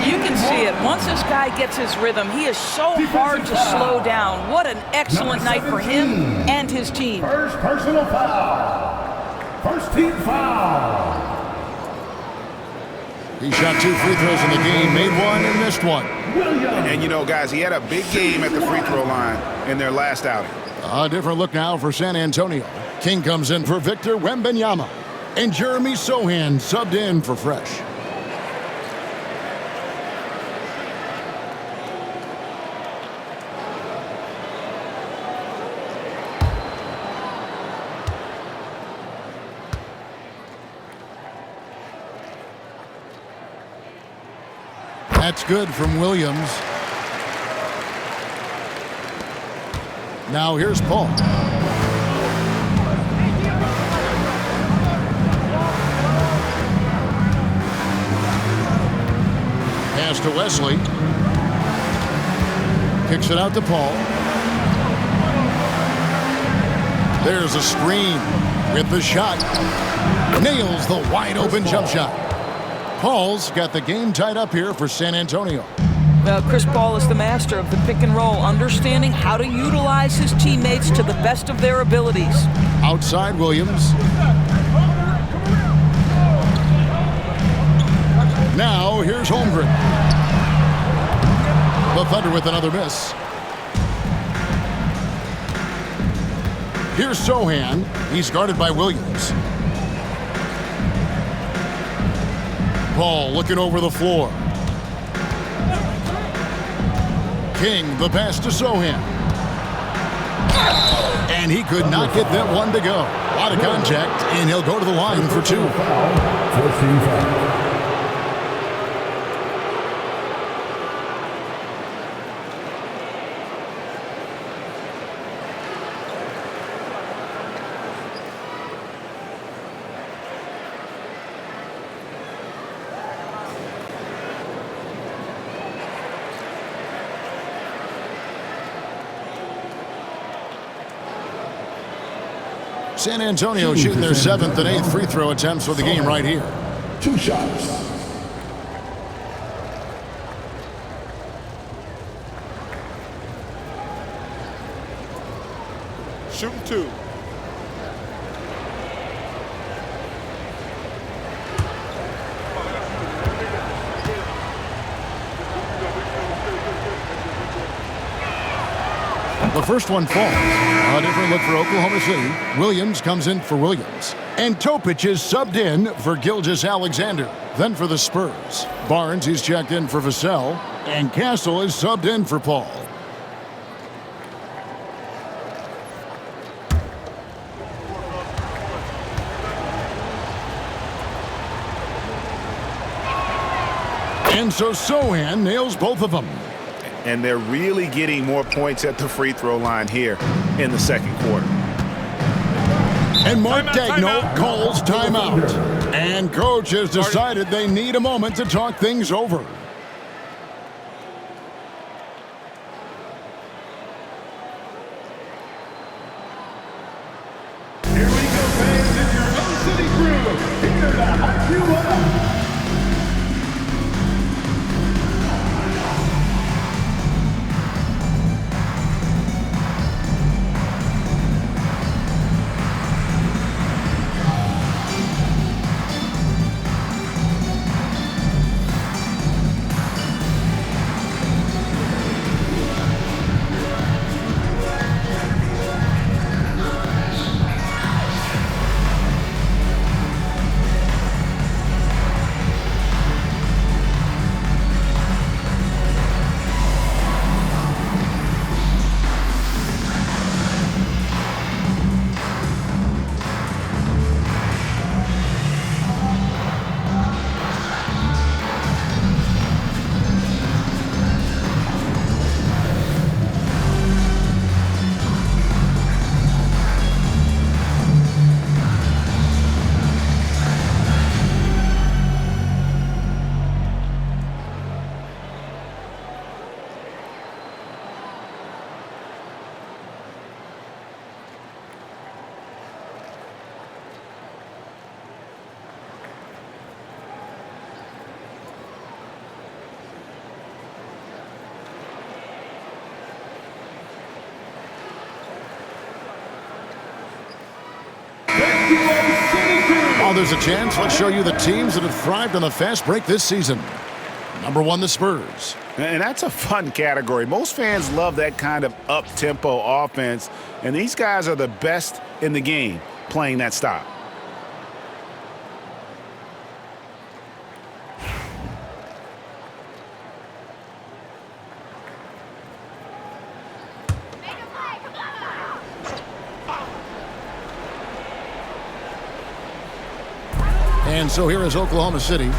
[SPEAKER 4] You can see it. Once this guy gets his rhythm, he is so hard to slow down. What an excellent night for him and his team.
[SPEAKER 1] First personal foul. First team foul.
[SPEAKER 2] He shot 2 free throws in the game, made 1 and missed 1.
[SPEAKER 3] And you know, guys, he had a big game at the free throw line in their last outing.
[SPEAKER 2] A different look now for San Antonio. King comes in for Victor Wembanyama. And Jeremy Sohan subbed in for Fresh. That's good from Williams. Now here's Paul. Pass to Wesley. Kicks it out to Paul. There's a screen with the shot. Nails the wide open jump shot. Paul's got the game tied up here for San Antonio.
[SPEAKER 4] Chris Paul is the master of the pick and roll, understanding how to utilize his teammates to the best of their abilities.
[SPEAKER 2] Outside Williams. Now here's Holmgren. The Thunder with another miss. Here's Sohan. He's guarded by Williams. Paul looking over the floor. King, the pass to Sohan. And he could not get that one to go. A lot of contact, and he'll go to the line for two. San Antonio shooting their 7th and 8th free throw attempts for the game right here.
[SPEAKER 1] 2 shots.
[SPEAKER 6] Shooting 2.
[SPEAKER 2] The first one falls. A different look for Oklahoma City. Williams comes in for Williams. And Topic is subbed in for Gilgeous-Alexander. Then for the Spurs. Barnes, he's checked in for Vassell. And Castle is subbed in for Paul. And so Sohan nails both of them.
[SPEAKER 3] And they're really getting more points at the free throw line here in the second quarter.
[SPEAKER 2] And Mark Daigneault calls timeout. And coach has decided they need a moment to talk things over.
[SPEAKER 1] Here we go, fans, in your own city crew. Here to hype you up.
[SPEAKER 2] While there's a chance, let's show you the teams that have thrived on the fast break this season. Number 1, the Spurs.
[SPEAKER 3] And that's a fun category. Most fans love that kind of up-tempo offense, and these guys are the best in the game playing that style.
[SPEAKER 2] And so here is Oklahoma City.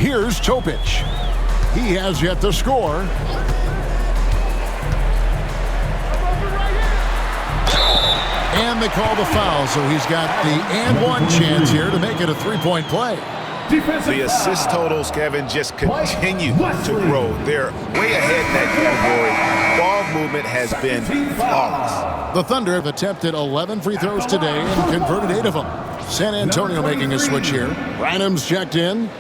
[SPEAKER 2] Here's Topic. He has yet to score. And they call the foul, so he's got the and one chance here to make it a three-point play.
[SPEAKER 3] The assist totals, Kevin, just continue to grow. They're way ahead in that category. Ball movement has been flawless.
[SPEAKER 2] The Thunder have attempted 11 free throws today and converted 8 of them. San Antonio making a switch here. Branham's checked in.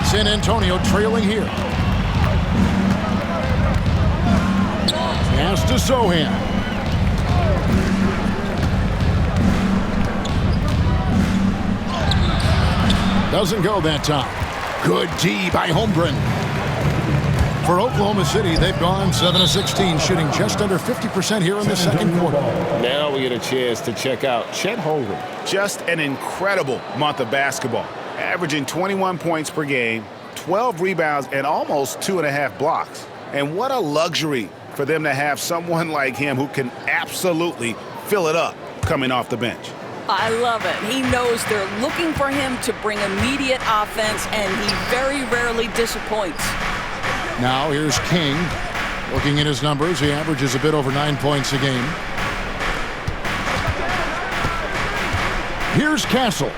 [SPEAKER 2] San Antonio trailing here. Pass to Sohan. Doesn't go that time. Good D by Holmgren. For Oklahoma City, they've gone 7 of 16, shooting just under 50% here in the second quarter.
[SPEAKER 8] Now we get a chance to check out Chet Holmgren.
[SPEAKER 3] Just an incredible month of basketball. Averaging 21 points per game, 12 rebounds, and almost 2.5 blocks. And what a luxury for them to have someone like him who can absolutely fill it up coming off the bench.
[SPEAKER 4] I love it. He knows they're looking for him to bring immediate offense, and he very rarely disappoints.
[SPEAKER 2] Now here's King. Looking at his numbers, he averages a bit over 9 points a game. Here's Castle.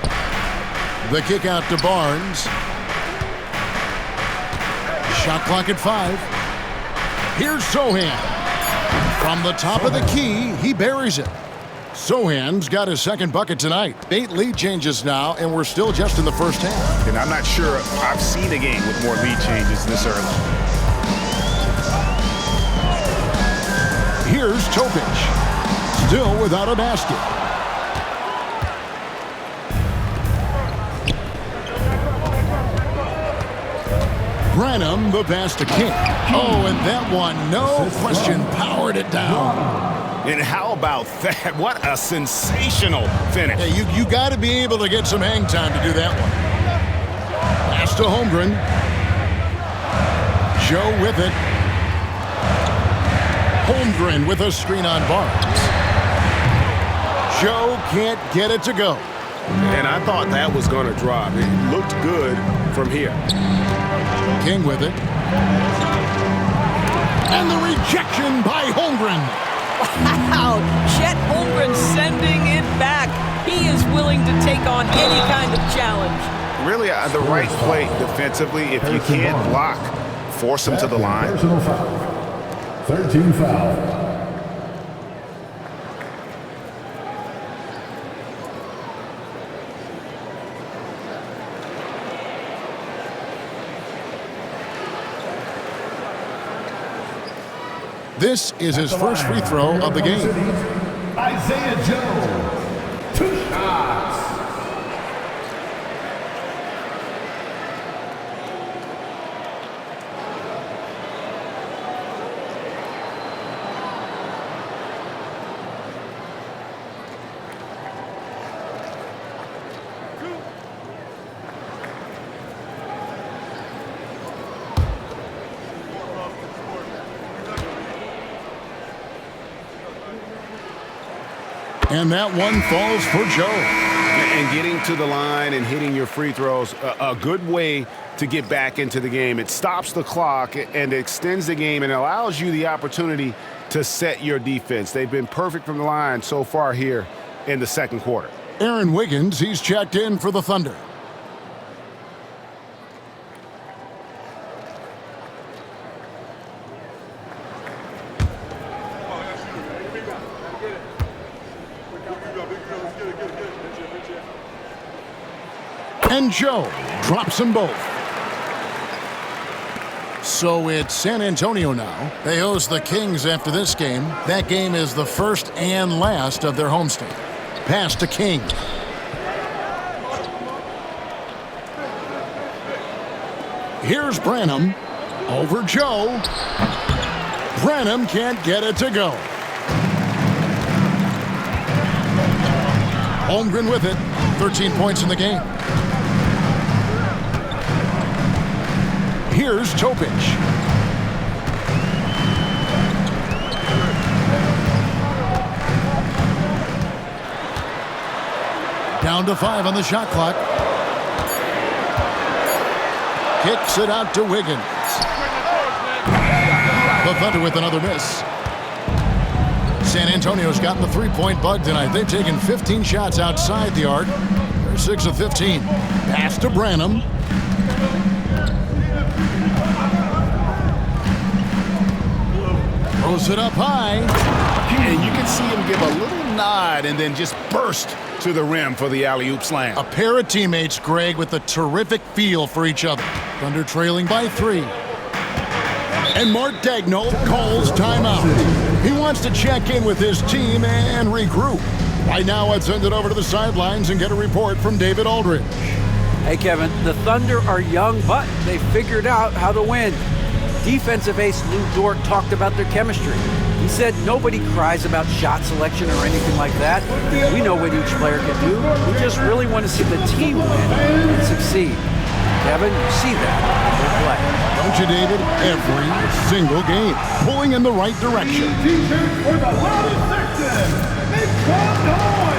[SPEAKER 2] The kick out to Barnes. Shot clock at 5. Here's Sohan. From the top of the key, he buries it. Sohan's got his second bucket tonight. 8 lead changes now, and we're still just in the first half.
[SPEAKER 3] And I'm not sure I've seen a game with more lead changes this early.
[SPEAKER 2] Here's Topic. Still without a basket. Branham, the pass to King. Oh, and that one, no question, powered it down.
[SPEAKER 3] And how about that? What a sensational finish.
[SPEAKER 2] Hey, you got to be able to get some hang time to do that one. Pass to Holmgren. Joe with it. Holmgren with a screen on Barnes. Joe can't get it to go.
[SPEAKER 3] And I thought that was going to drop. It looked good from here.
[SPEAKER 2] King with it. And the rejection by Holmgren.
[SPEAKER 4] Wow, Chet Holmgren sending it back. He is willing to take on any kind of challenge.
[SPEAKER 3] Really, the right play defensively. If you can't block, force him to the line.
[SPEAKER 1] Personal foul. 13 foul.
[SPEAKER 2] This is his first free throw of the game.
[SPEAKER 1] Isaiah Joe, 2 shots.
[SPEAKER 2] And that one falls for Joe.
[SPEAKER 3] And getting to the line and hitting your free throws, a good way to get back into the game. It stops the clock and extends the game and allows you the opportunity to set your defense. They've been perfect from the line so far here in the second quarter.
[SPEAKER 2] Aaron Wiggins, he's checked in for the Thunder. And Joe drops them both. So it's San Antonio now. They host the Kings after this game. That game is the first and last of their homestand. Pass to King. Here's Branham. Over Joe. Branham can't get it to go. Holmgren with it. 13 points in the game. Here's Topic. Down to 5 on the shot clock. Kicks it out to Wiggins. The Thunder with another miss. San Antonio's gotten the three-point bug tonight. They've taken 15 shots outside the arc. They're 6 of 15. Pass to Branham. Throws it up high.
[SPEAKER 3] And you can see him give a little nod and then just burst to the rim for the alley-oop slam.
[SPEAKER 2] A pair of teammates, Greg, with a terrific feel for each other. Thunder trailing by 3. And Mark Daigneault calls timeout. He wants to check in with his team and regroup. Right now, let's send it over to the sidelines and get a report from David Aldridge.
[SPEAKER 5] Hey, Kevin, the Thunder are young, but they figured out how to win. Defensive ace Lou Dort talked about their chemistry. He said nobody cries about shot selection or anything like that. We know what each player can do. We just really want to see the team win and succeed. Kevin, you see that in their play.
[SPEAKER 2] Don't you, David? Every single game, pulling in the right direction.
[SPEAKER 1] T-shirts for the loudest section. Make some noise.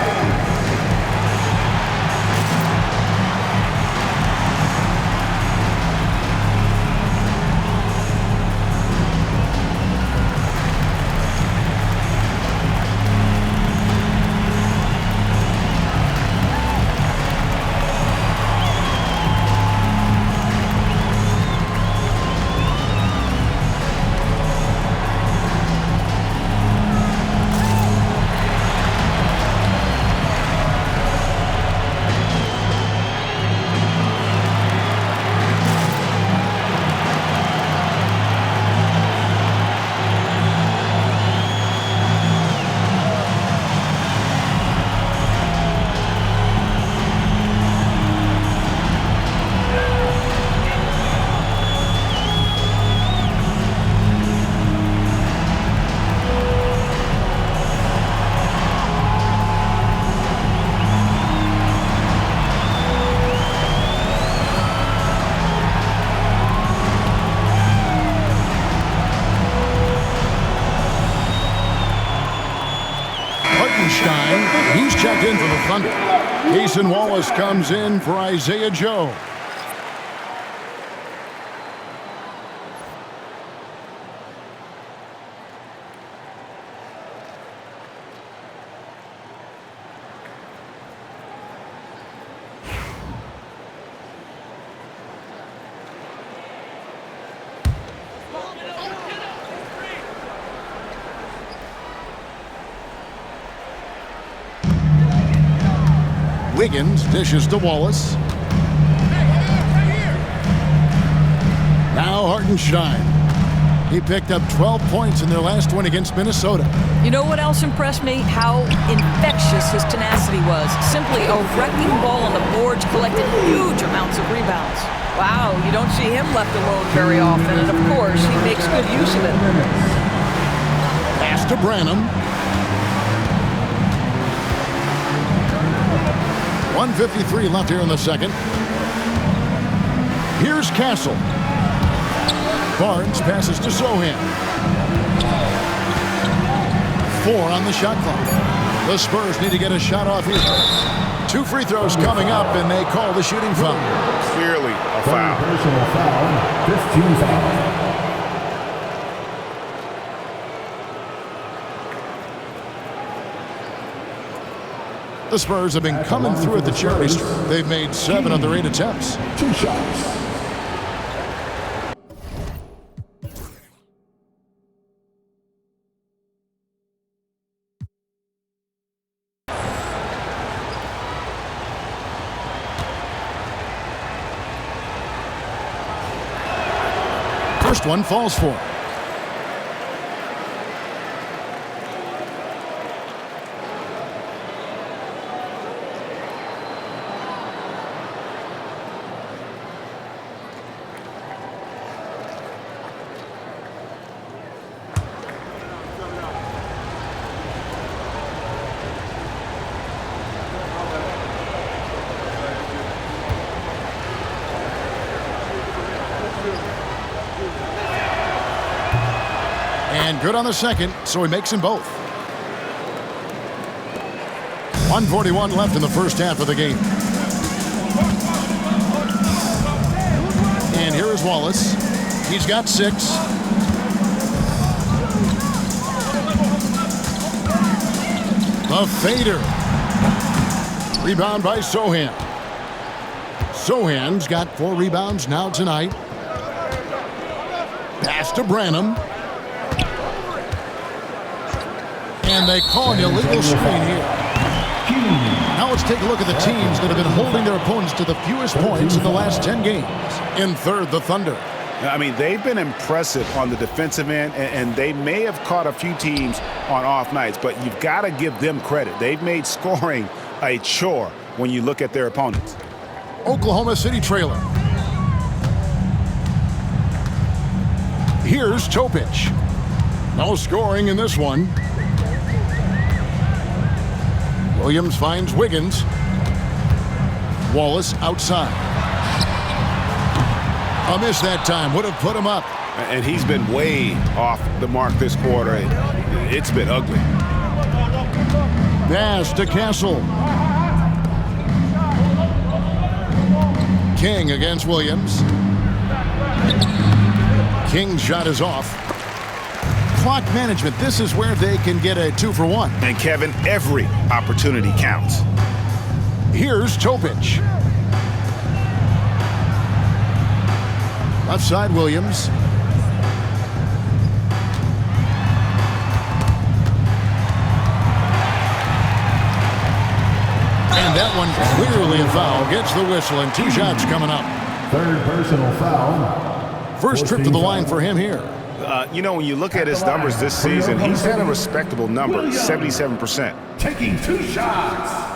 [SPEAKER 2] He's checked in for the Thunder. Cason Wallace comes in for Isaiah Joe. Wiggins dishes to Wallace. Now Hartenstein. He picked up 12 points in their last win against Minnesota.
[SPEAKER 4] You know what else impressed me? How infectious his tenacity was. Simply a wrecking ball on the boards, collected huge amounts of rebounds. Wow, you don't see him left alone very often, and of course, he makes good use of it.
[SPEAKER 2] Pass to Branham. 1:53 left here in the second. Here's Castle. Barnes passes to Sohan. 4 on the shot clock. The Spurs need to get a shot off here. 2 free throws coming up, and they call the shooting foul.
[SPEAKER 3] Clearly a foul.
[SPEAKER 1] Personal foul. 15 foul.
[SPEAKER 2] The Spurs have been coming through at the charity stripe. They've made 7 of their 8 attempts.
[SPEAKER 1] 2 shots.
[SPEAKER 2] First one falls for him. And good on the second, so he makes them both. 1:41 left in the first half of the game. And here is Wallace. He's got 6. The fader. Rebound by Sohan. Sohan's got 4 rebounds now tonight. Pass to Branham. And they call an illegal screen here. Now let's take a look at the teams that have been holding their opponents to the fewest points in the last 10 games. In third, the Thunder.
[SPEAKER 3] I mean, they've been impressive on the defensive end, and they may have caught a few teams on off nights, but you've got to give them credit. They've made scoring a chore when you look at their opponents.
[SPEAKER 2] Oklahoma City trailer. Here's Topic. No scoring in this one. Williams finds Wiggins. Wallace outside. A miss that time. Would have put him up.
[SPEAKER 3] And he's been way off the mark this quarter. It's been ugly.
[SPEAKER 2] Pass to Castle. King against Williams. King's shot is off. Clock management. This is where they can get a 2-for-1.
[SPEAKER 3] And Kevin, every opportunity counts.
[SPEAKER 2] Here's Topic. Left side, Williams. And that one clearly a foul. Gets the whistle, and 2 shots coming up.
[SPEAKER 1] Third personal foul.
[SPEAKER 2] First trip to the line for him here.
[SPEAKER 3] You know, when you look at his numbers this season, he's had a respectable number, 77%.
[SPEAKER 1] Taking 2 shots.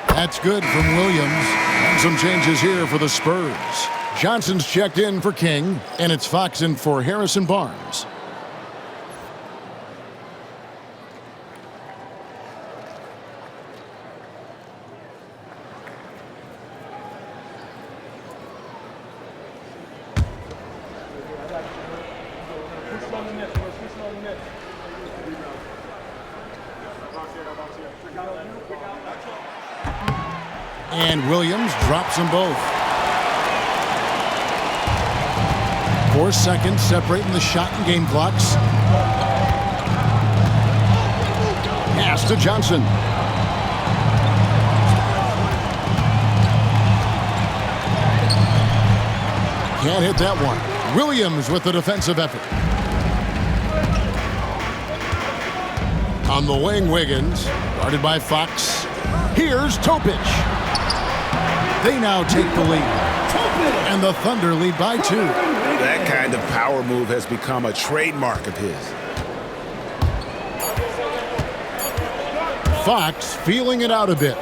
[SPEAKER 2] That's good from Williams. And some changes here for the Spurs. Johnson's checked in for King, and it's Fox in for Harrison Barnes. And Williams drops them both. 4 seconds separating the shot and game clocks. Pass to Johnson. Can't hit that one. Williams with the defensive effort. On the wing, Wiggins, guarded by Fox. Here's Topic. They now take the lead. And the Thunder lead by 2.
[SPEAKER 3] That kind of power move has become a trademark of his.
[SPEAKER 2] Fox feeling it out a bit.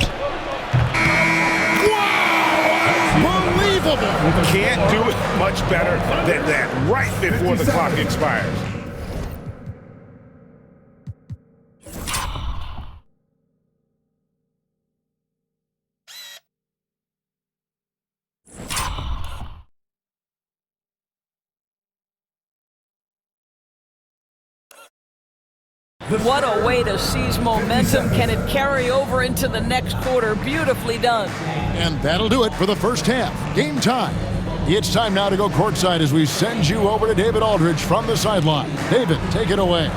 [SPEAKER 2] Wow! Unbelievable!
[SPEAKER 3] Can't do it much better than that right before the clock expires.
[SPEAKER 4] What a way to seize momentum. Can it carry over into the next quarter? Beautifully done.
[SPEAKER 2] And that'll do it for the first half. Game time. It's time now to go courtside as we send you over to David Aldridge from the sideline. David, take it away.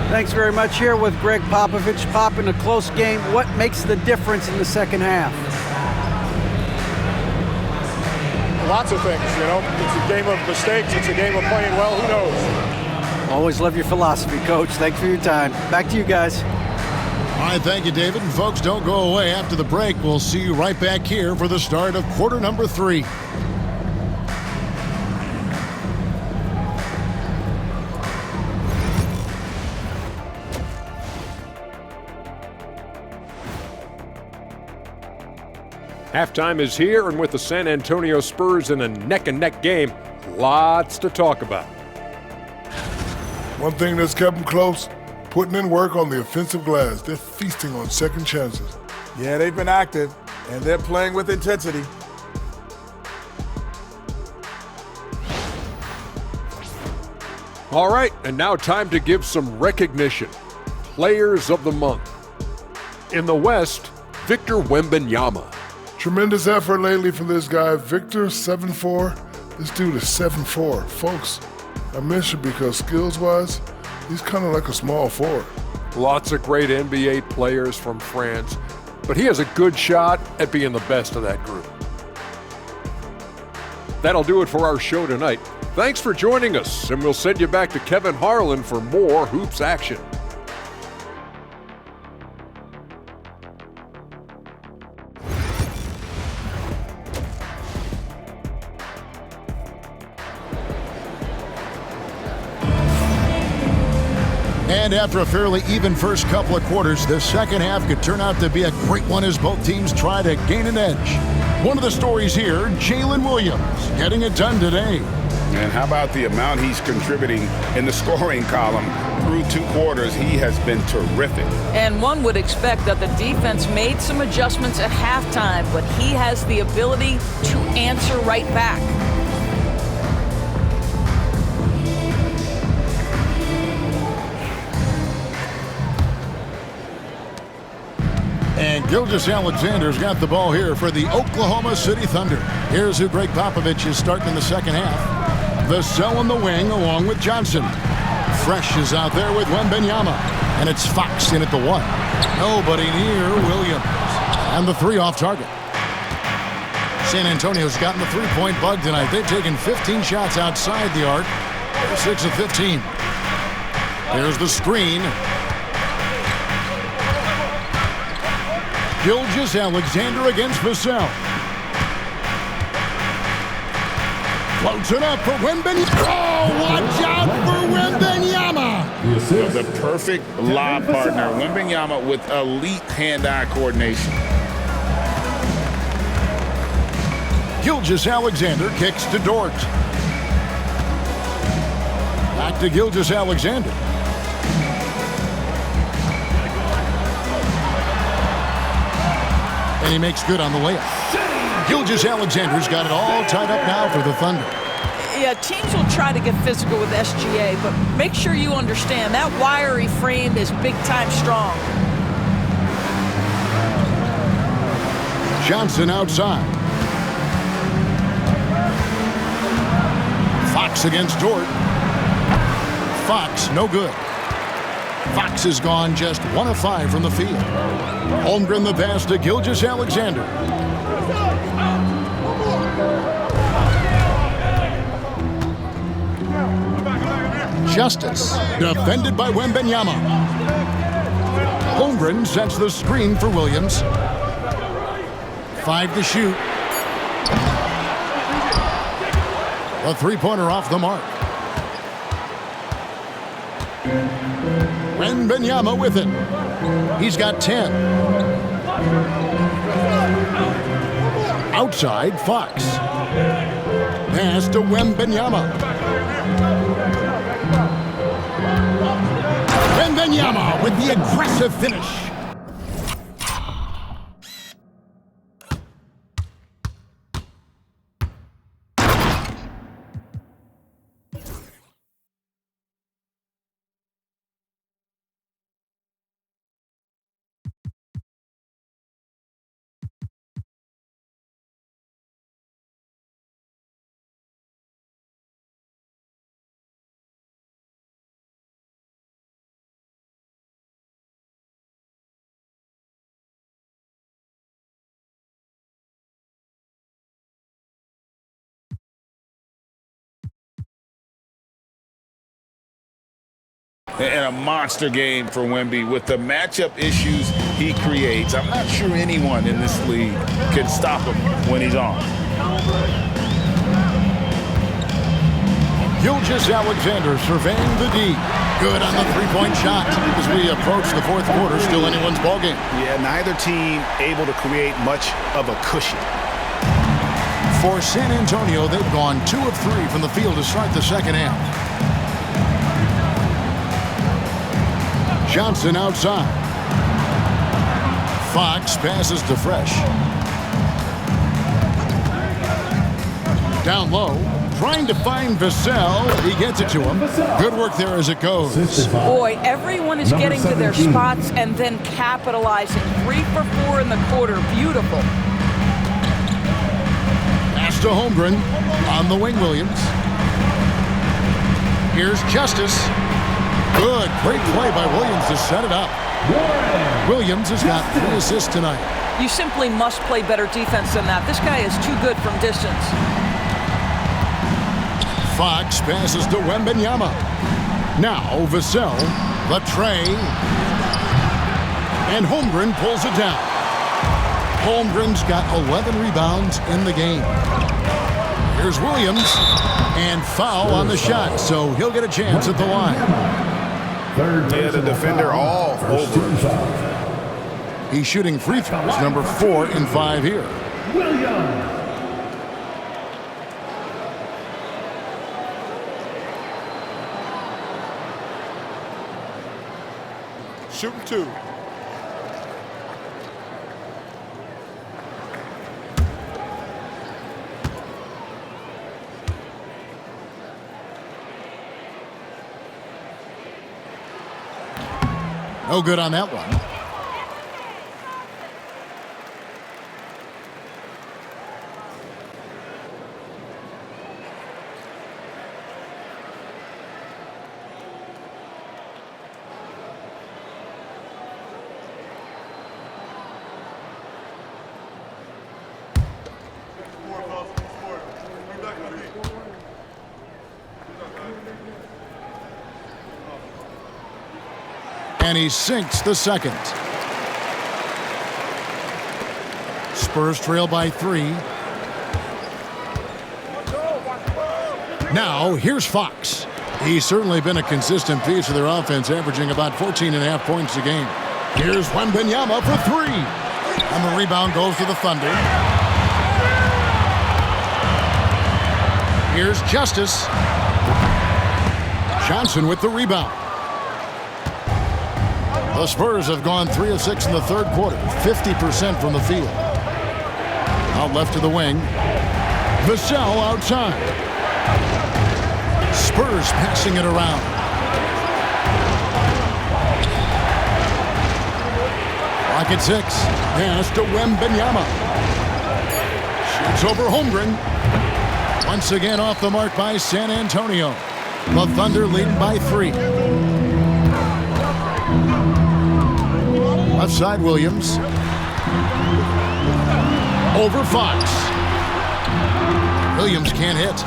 [SPEAKER 5] Thanks very much. Here with Greg Popovich. Pop, in a close game, what makes the difference in the second half?
[SPEAKER 6] Lots of things, you know. It's a game of mistakes. It's a game of playing well. Who knows?
[SPEAKER 5] Always love your philosophy, Coach. Thanks for your time. Back to you guys.
[SPEAKER 2] All right, thank you, David. And folks, don't go away. After the break, we'll see you right back here for the start of quarter number 3.
[SPEAKER 9] Halftime is here, and with the San Antonio Spurs in a neck-and-neck game, lots to talk about.
[SPEAKER 10] One thing that's kept them close, putting in work on the offensive glass. They're feasting on second chances.
[SPEAKER 11] Yeah, they've been active, and they're playing with intensity.
[SPEAKER 9] All right, and now time to give some recognition. Players of the Month. In the West, Victor Wembanyama.
[SPEAKER 10] Tremendous effort lately for this guy, Victor, 7'4". This dude is 7'4". Folks, I mention because skills-wise, he's kind of like a small forward.
[SPEAKER 9] Lots of great NBA players from France, but he has a good shot at being the best of that group. That'll do it for our show tonight. Thanks for joining us, and we'll send you back to Kevin Harlan for more hoops action.
[SPEAKER 2] And after a fairly even first couple of quarters, the second half could turn out to be a great one as both teams try to gain an edge. One of the stories here, Jalen Williams getting it done today.
[SPEAKER 3] And how about the amount he's contributing in the scoring column? Through 2 quarters, he has been terrific.
[SPEAKER 4] And one would expect that the defense made some adjustments at halftime, but he has the ability to answer right back.
[SPEAKER 2] And Gilgeous-Alexander's got the ball here for the Oklahoma City Thunder. Here's who Greg Popovich is starting in the second half. Vassell in the wing along with Johnson. Fresh is out there with Wembanyama. And it's Fox in at the 1. Nobody near Williams. And the 3 off target. San Antonio's gotten the 3-point bug tonight. They've taken 15 shots outside the arc. They're 6 of 15. There's the screen. Gilgeous-Alexander against Vassell. Floats it up for Wembanyama. Oh, watch out for Wembanyama.
[SPEAKER 8] The perfect lob partner. Wembanyama with elite hand-eye coordination.
[SPEAKER 2] Gilgeous-Alexander kicks to Dort. Back to Gilgeous-Alexander. And he makes good on the layup. Gilgeous-Alexander's got it all tied up now for the Thunder.
[SPEAKER 4] Yeah, teams will try to get physical with SGA, but make sure you understand that wiry frame is big-time strong.
[SPEAKER 2] Johnson outside. Fox against Dort. Fox, no good. Fox has gone just 1 of 5 from the field. Holmgren the pass to Gilgeous-Alexander. Justice, defended by Wembanyama. Holmgren sets the screen for Williams. 5 to shoot. A 3-pointer off the mark. Wembanyama with it. He's got 10. Outside, Fox. Pass to Wembanyama. Wembanyama with the aggressive finish.
[SPEAKER 8] And a monster game for Wemby with the matchup issues he creates. I'm not sure anyone in this league can stop him when he's on.
[SPEAKER 2] Gilgeous-Alexander surveying the D. Good on the three-point shot. As we approach the fourth quarter, still anyone's ballgame.
[SPEAKER 3] Yeah, neither team able to create much of a cushion.
[SPEAKER 2] For San Antonio, they've gone 2 of 3 from the field to start the second half. Johnson outside. Fox passes to Fresh. Down low, trying to find Vassell. He gets it to him. Good work there as it goes.
[SPEAKER 4] Boy, everyone is getting to their spots and then capitalizing. 3 for 4 in the quarter. Beautiful.
[SPEAKER 2] Pass to Holmgren on the wing, Williams. Here's Justice. Good, great play by Williams to set it up. Williams has got 3 assists tonight.
[SPEAKER 4] You simply must play better defense than that. This guy is too good from distance.
[SPEAKER 2] Fox passes to Wembanyama. Now Vassell, the tray. And Holmgren pulls it down. Holmgren's got 11 rebounds in the game. Here's Williams. And foul on the shot, so he'll get a chance at the line.
[SPEAKER 3] Yeah, the defender all over.
[SPEAKER 2] He's shooting free throws, number 4 and 5 here.
[SPEAKER 1] Williams.
[SPEAKER 6] Shooting 2.
[SPEAKER 2] No good on that one. And he sinks the second. Spurs trail by 3. Now here's Fox. He's certainly been a consistent piece of their offense, averaging about 14.5 points a game. Here's Wembanyama for 3. And the rebound goes to the Thunder. Here's Justice. Johnson with the rebound. The Spurs have gone 3 of 6 in the third quarter, 50% from the field. Out left to the wing. Vassell outside. Spurs passing it around. Clock at 6. Pass to Wembanyama. Shoots over Holmgren. Once again off the mark by San Antonio. The Thunder leading by 3. Left side, Williams. Over Fox. Williams can't hit.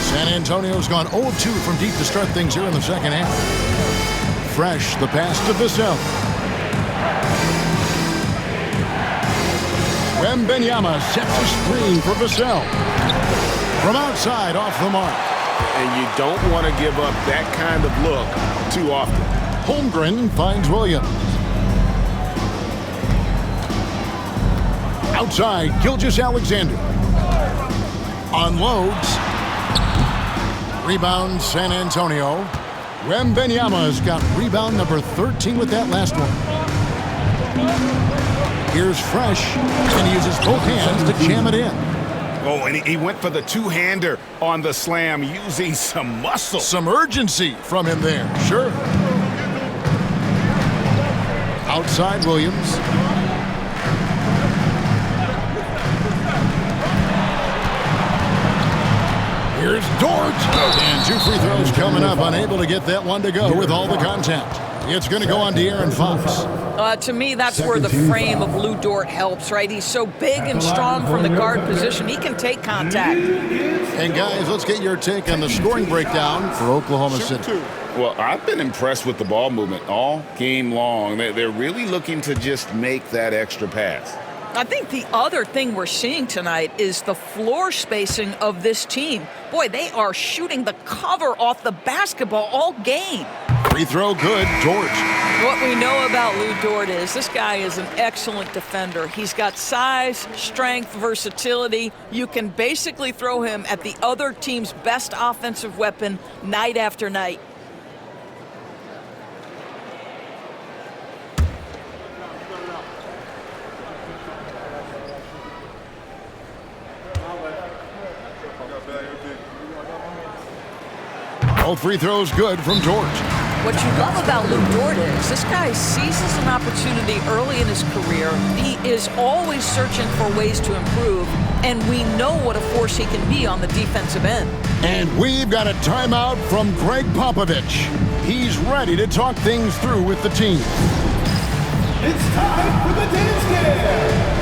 [SPEAKER 2] San Antonio's gone 0-2 from deep to start things here in the second half. Fresh, the pass to Vassell. Wembanyama sets a screen for Vassell. From outside, off the mark.
[SPEAKER 3] And you don't want to give up that kind of look too often.
[SPEAKER 2] Holmgren finds Williams. Outside, Gilgeous-Alexander. Unloads. Rebound, San Antonio. Wembanyama's got rebound number 13 with that last one. Here's Fresh, and he uses both hands to jam it in.
[SPEAKER 3] Oh, and he went for the two-hander on the slam, using some muscle.
[SPEAKER 2] Some urgency from him there, sure. Outside, Williams. Here's Dort. And 2 free throws coming up, unable to get that one to go with all the contact. It's going to go on De'Aaron Fox.
[SPEAKER 4] To me, that's where the frame of Lou Dort helps, right? He's so big and strong from the guard position. He can take contact.
[SPEAKER 2] And guys, let's get your take on the scoring breakdown for Oklahoma City.
[SPEAKER 8] Well, I've been impressed with the ball movement all game long. They're really looking to just make that extra pass.
[SPEAKER 4] I think the other thing we're seeing tonight is the floor spacing of this team. Boy, they are shooting the cover off the basketball all game.
[SPEAKER 2] Free throw good, George.
[SPEAKER 4] What we know about Lou Dort is this guy is an excellent defender. He's got size, strength, versatility. You can basically throw him at the other team's best offensive weapon night after night.
[SPEAKER 2] All free throws good from George.
[SPEAKER 4] What you love about Lou Dort is this guy seizes an opportunity early in his career. He is always searching for ways to improve, and we know what a force he can be on the defensive end.
[SPEAKER 2] And we've got a timeout from Greg Popovich. He's ready to talk things through with the team.
[SPEAKER 1] It's time for the dance game.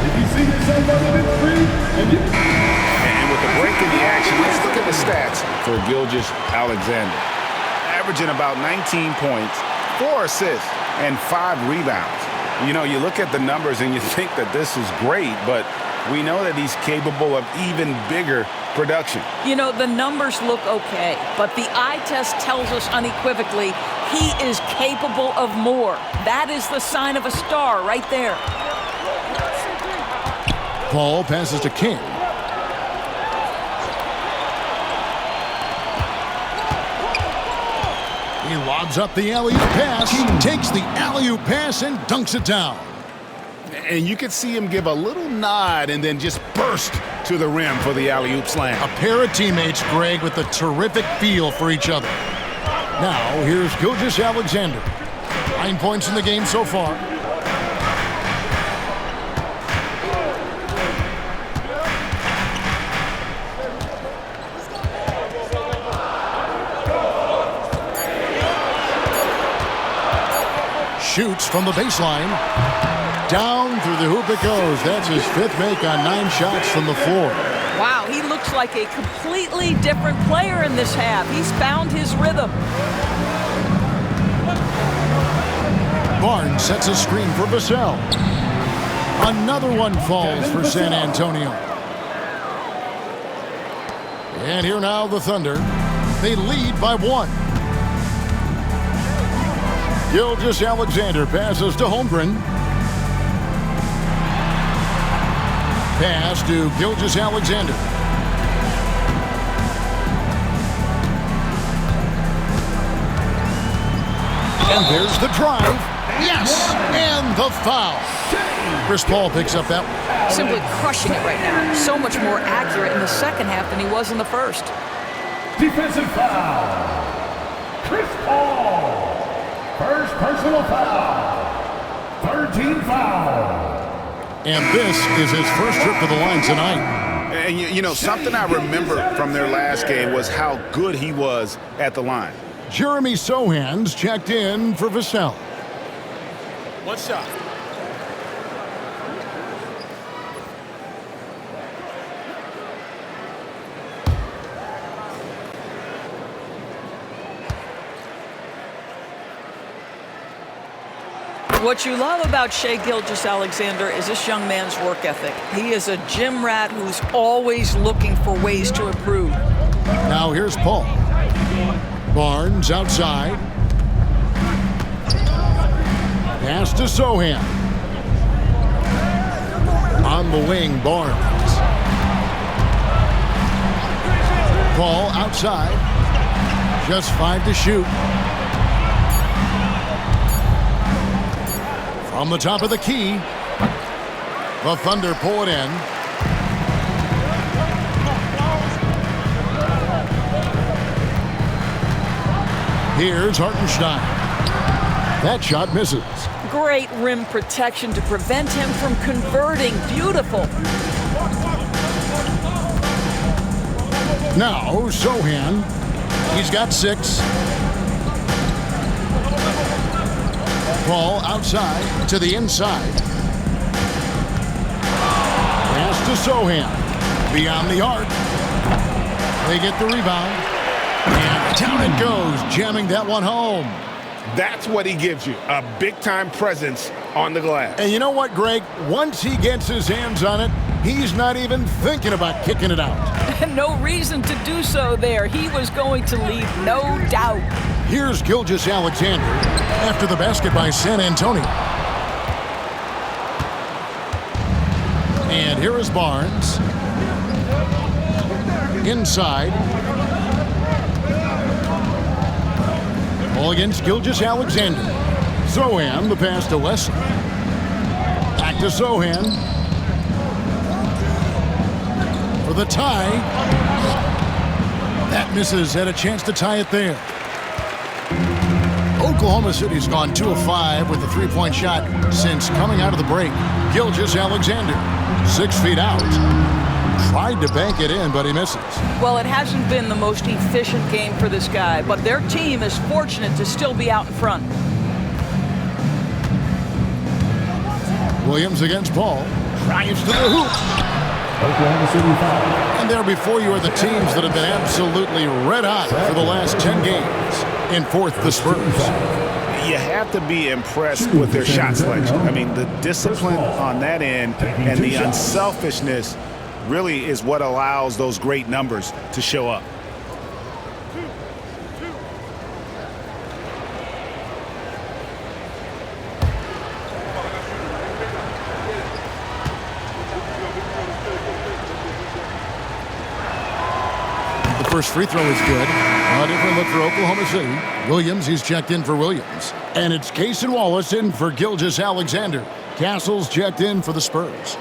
[SPEAKER 1] If you see yourself on the screen
[SPEAKER 3] And with the break in the action, let's look at the stats for Gilgeous-Alexander. Averaging about 19 points, 4 assists, and 5 rebounds. You know, you look at the numbers and you think that this is great, but we know that he's capable of even bigger production.
[SPEAKER 4] You know, the numbers look okay, but the eye test tells us unequivocally he is capable of more. That is the sign of a star right there.
[SPEAKER 2] Paul passes to King. He lobs up the alley-oop pass, takes the alley-oop pass and dunks it down.
[SPEAKER 3] And you could see him give a little nod and then just burst to the rim for the alley-oop slam.
[SPEAKER 2] A pair of teammates, Greg, with a terrific feel for each other. Now, here's Gilgeous-Alexander. 9 points in the game so far. Shoots from the baseline. Down through the hoop it goes. That's his 5th make on 9 shots from the floor.
[SPEAKER 4] Wow, he looks like a completely different player in this half. He's found his rhythm.
[SPEAKER 2] Barnes sets a screen for Vassell. Another one falls for San Antonio. And here now the Thunder. They lead by 1. Gilgeous-Alexander passes to Holmgren. Pass to Gilgeous-Alexander. And there's the drive. Yes! And the foul. Chris Paul picks up that one.
[SPEAKER 4] Simply crushing it right now. So much more accurate in the second half than he was in the first.
[SPEAKER 1] defensive foul. Chris Paul. First personal foul. 3rd team foul.
[SPEAKER 2] And this is his first trip to the line tonight.
[SPEAKER 3] And you know, something I remember from their last game was how good he was at the line.
[SPEAKER 2] Jeremy Sohan's checked in for Vassell.
[SPEAKER 11] One shot.
[SPEAKER 4] What you love about Shai Gilgeous-Alexander is this young man's work ethic. He is a gym rat who's always looking for ways to improve.
[SPEAKER 2] Now here's Paul. Barnes outside. Pass to Sohan. On the wing, Barnes. Paul outside. Just 5 to shoot. From the top of the key, the Thunder pull it in. Here's Hartenstein. That shot misses.
[SPEAKER 4] Great rim protection to prevent him from converting. Beautiful.
[SPEAKER 2] Now, Sohan. He's got 6. Paul outside to the inside. Pass to Sohan. Beyond the arc. They get the rebound. And down it goes, jamming that one home.
[SPEAKER 3] That's what he gives you, a big-time presence on the glass.
[SPEAKER 2] And you know what, Greg? Once he gets his hands on it, he's not even thinking about kicking it out.
[SPEAKER 4] No reason to do so there. He was going to leave, no doubt.
[SPEAKER 2] Here's Gilgeous-Alexander after the basket by San Antonio. And here is Barnes. Inside. Ball against Gilgeous-Alexander. Sohan, the pass to Wesley. Back to Sohan. For the tie. That misses. Had a chance to tie it there. Oklahoma City's gone 2 of 5 with the three-point shot since coming out of the break. Gilgeous-Alexander, 6 feet out. Tried to bank it in, but he misses.
[SPEAKER 4] Well, it hasn't been the most efficient game for this guy, but their team is fortunate to still be out in front.
[SPEAKER 2] Williams against Paul. Drives to the hoop.
[SPEAKER 1] Oklahoma City foul.
[SPEAKER 2] And there before you are the teams that have been absolutely red hot for the last 10 games. In fourth, the Spurs.
[SPEAKER 3] You have to be impressed with their shot selection. I mean, the discipline on that end and the unselfishness really is what allows those great numbers to show up.
[SPEAKER 2] The first free throw is good. A different look for Oklahoma City. Williams, he's checked in for Williams. And it's Cason Wallace in for Gilgeous-Alexander. Castle's checked in for the Spurs.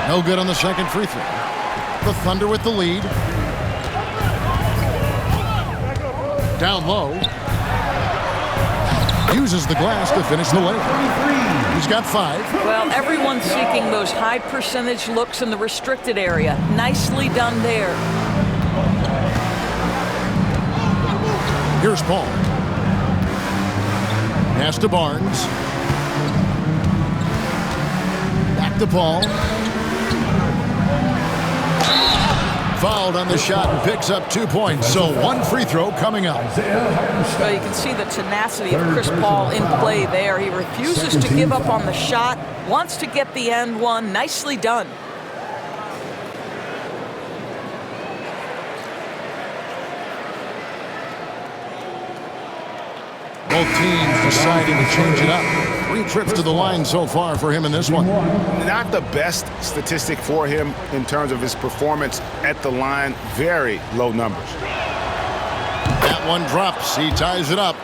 [SPEAKER 2] No good on the second free throw. The Thunder with the lead. Down low. Uses the glass to finish the layup. He's got 5.
[SPEAKER 4] Well, everyone's seeking those high percentage looks in the restricted area. Nicely done there.
[SPEAKER 2] Here's Paul. Pass to Barnes. Back to Paul. Fouled on the shot and picks up 2 points. So 1 free throw coming up.
[SPEAKER 4] Well, you can see the tenacity of Chris Paul in play there. He refuses to give up on the shot, wants to get the end one. Nicely done.
[SPEAKER 2] Both teams deciding to change it up. 3 trips to the line so far for him in this one.
[SPEAKER 3] Not the best statistic for him in terms of his performance at the line. Very low numbers.
[SPEAKER 2] That one drops. He ties it up.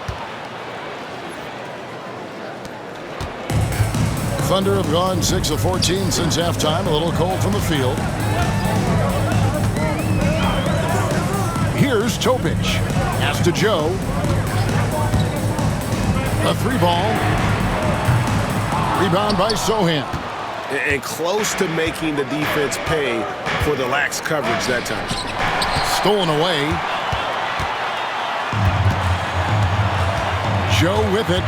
[SPEAKER 2] Thunder have gone 6 of 14 since halftime. A little cold from the field. Here's Topic. Pass to Joe. A 3-ball. Rebound by Sohan.
[SPEAKER 3] And close to making the defense pay for the lax coverage that time.
[SPEAKER 2] Stolen away. Joe with it.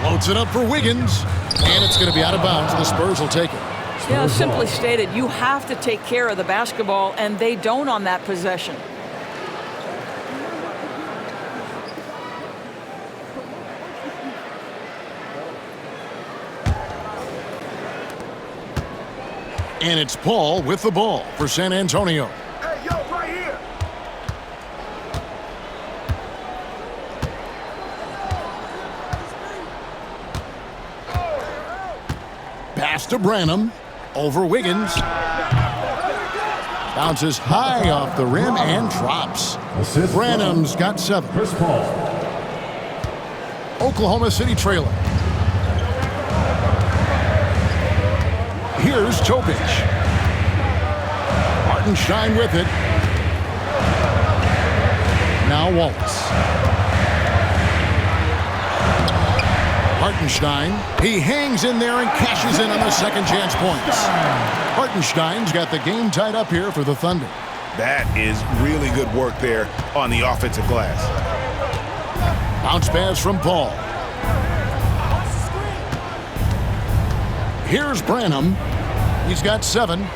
[SPEAKER 2] Floats it up for Wiggins. And it's going to be out of bounds. The Spurs will take it.
[SPEAKER 4] Yeah, simply stated, you have to take care of the basketball, and they don't on that possession.
[SPEAKER 2] And it's Paul with the ball for San Antonio.
[SPEAKER 11] Hey, yo, right here.
[SPEAKER 2] Pass to Branham. Over Wiggins. Bounces high off the rim and drops. Branham's got 7.
[SPEAKER 1] Chris Paul.
[SPEAKER 2] Oklahoma City trailing. Here's Topic. Hartenstein with it. Now Wallace. Hartenstein. He hangs in there and cashes in on the second chance points. Hartenstein's got the game tied up here for the Thunder.
[SPEAKER 3] That is really good work there on the offensive glass.
[SPEAKER 2] Bounce pass from Paul. Here's Branham. He's got 7.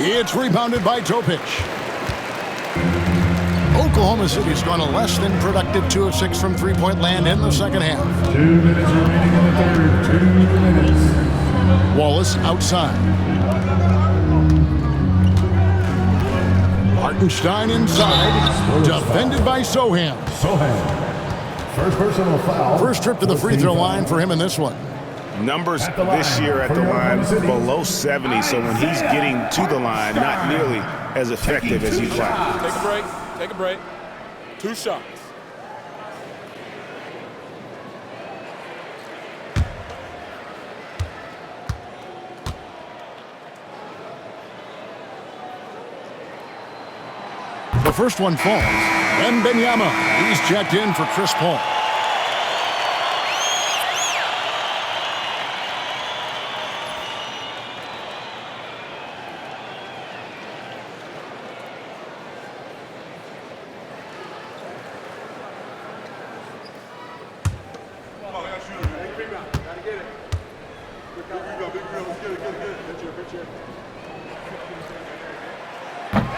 [SPEAKER 2] It's rebounded by Topic. Oklahoma City's gone a less than productive 2 of 6 from three-point land in the second half.
[SPEAKER 1] 2 minutes remaining in the third. 2 minutes.
[SPEAKER 2] Wallace outside. Hartenstein inside. Defended by Sohan.
[SPEAKER 1] First personal foul.
[SPEAKER 2] First trip to the free throw line for him in this one.
[SPEAKER 3] Numbers this year at the line below 70, so when he's getting to the line, not nearly as effective as he'd like.
[SPEAKER 6] Take a break. Take a break. 2 shots.
[SPEAKER 2] The first one falls. Wembanyama. He's checked in for Chris Paul.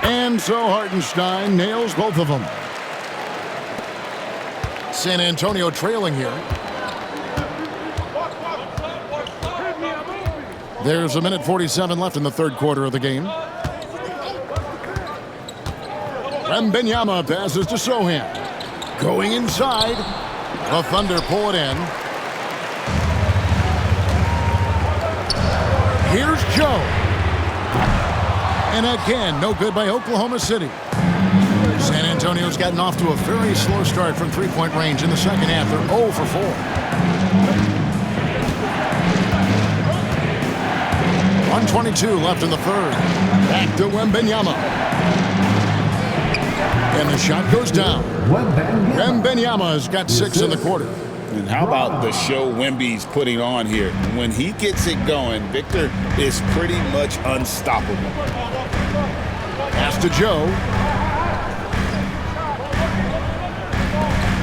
[SPEAKER 2] And so Hartenstein nails both of them. San Antonio trailing here. There's 1:47 left in the third quarter of the game. Wembanyama passes to Sohan. Going inside. The Thunder pull it in. Here's Joe. And again, no good by Oklahoma City. San Antonio's gotten off to a very slow start from three-point range in the second half. They're 0 for 4. 1:22 left in the third. Back to Wembanyama. And the shot goes down. Wembanyama's got 6 in the quarter.
[SPEAKER 8] And how about the show Wemby's putting on here? When he gets it going, Victor is pretty much unstoppable.
[SPEAKER 2] Pass to Joe.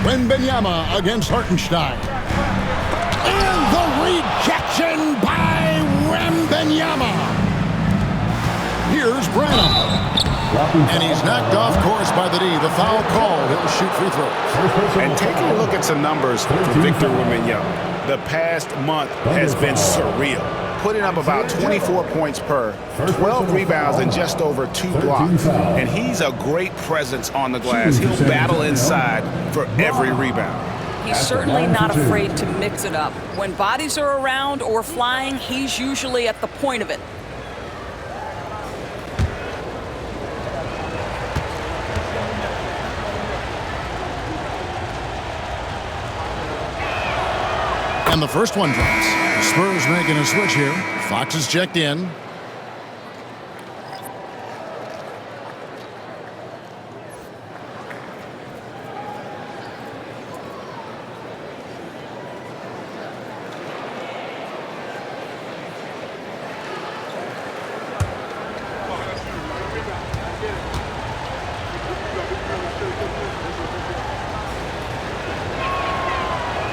[SPEAKER 2] Wembanyama against Hartenstein. And the rejection by Wembanyama. Here's Branham. And he's knocked off course by the D. The foul called. He'll shoot free throws.
[SPEAKER 3] And taking a look at some numbers for Victor Wembanyama, the past month has been surreal. Putting up about 24 points per, 12 rebounds, and just over 2 blocks. And he's a great presence on the glass. He'll battle inside for every rebound.
[SPEAKER 4] He's certainly not afraid to mix it up. When bodies are around or flying, he's usually at the point of it. And the first one drops. The Spurs making a switch here. Fox is checked in.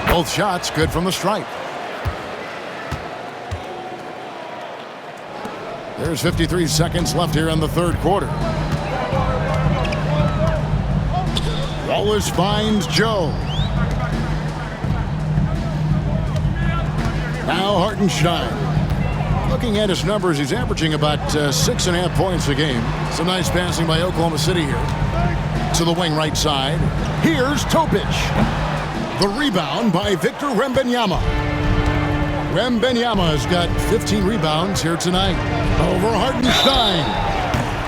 [SPEAKER 4] Both shots good from the stripe. There's 53 seconds left here in the third quarter. Wallace finds Joe. Now Hartenstein. Looking at his numbers, he's averaging about 6.5 points a game. Some nice passing by Oklahoma City here. To the wing right side. Here's Topic. The rebound by Victor Wembanyama. Wembanyama's got 15 rebounds here tonight. Over Hartenstein.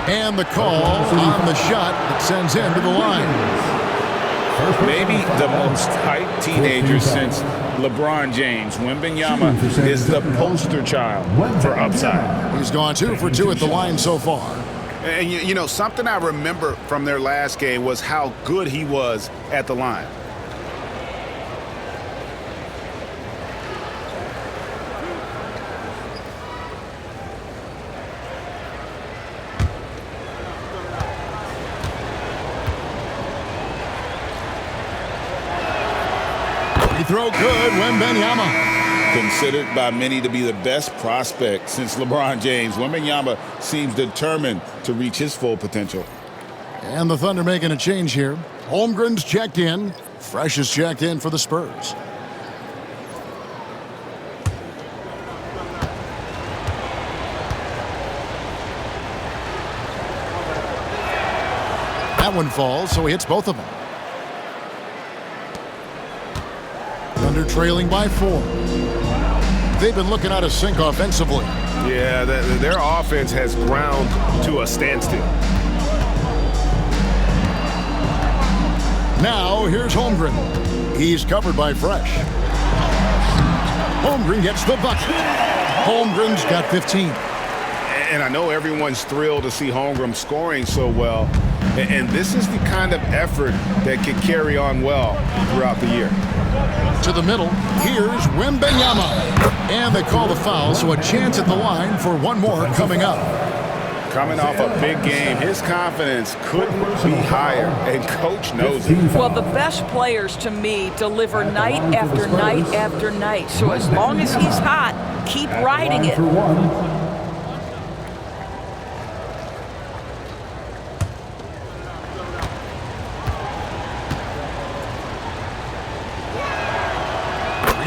[SPEAKER 4] And the call on the shot that sends him to the line.
[SPEAKER 8] Maybe the most hyped teenager since LeBron James. Wembanyama is the poster child for upside.
[SPEAKER 2] He's gone 2 for 2 at the line so far.
[SPEAKER 3] And you know, something I remember from their last game was how good he was at the line.
[SPEAKER 2] Free throw good, Wembanyama.
[SPEAKER 8] Considered by many to be the best prospect since LeBron James, Wembanyama seems determined to reach his full potential.
[SPEAKER 2] And the Thunder making a change here. Holmgren's checked in. Fresh is checked in for the Spurs. That one falls, so he hits both of them. Thunder trailing by 4. They've been looking out of sync offensively.
[SPEAKER 3] Yeah, their offense has ground to a standstill.
[SPEAKER 2] Now, here's Holmgren. He's covered by Fresh. Holmgren gets the bucket. Holmgren's got 15.
[SPEAKER 3] And I know everyone's thrilled to see Holmgren scoring so well. And this is the kind of effort that can carry on well throughout the year.
[SPEAKER 2] To the middle, here's Wembanyama. And they call the foul, so a chance at the line for one more coming up.
[SPEAKER 3] Coming off a big game, his confidence couldn't be higher, and Coach knows it.
[SPEAKER 4] Well, the best players, to me, deliver night after night after night. So as long as he's hot, keep riding it.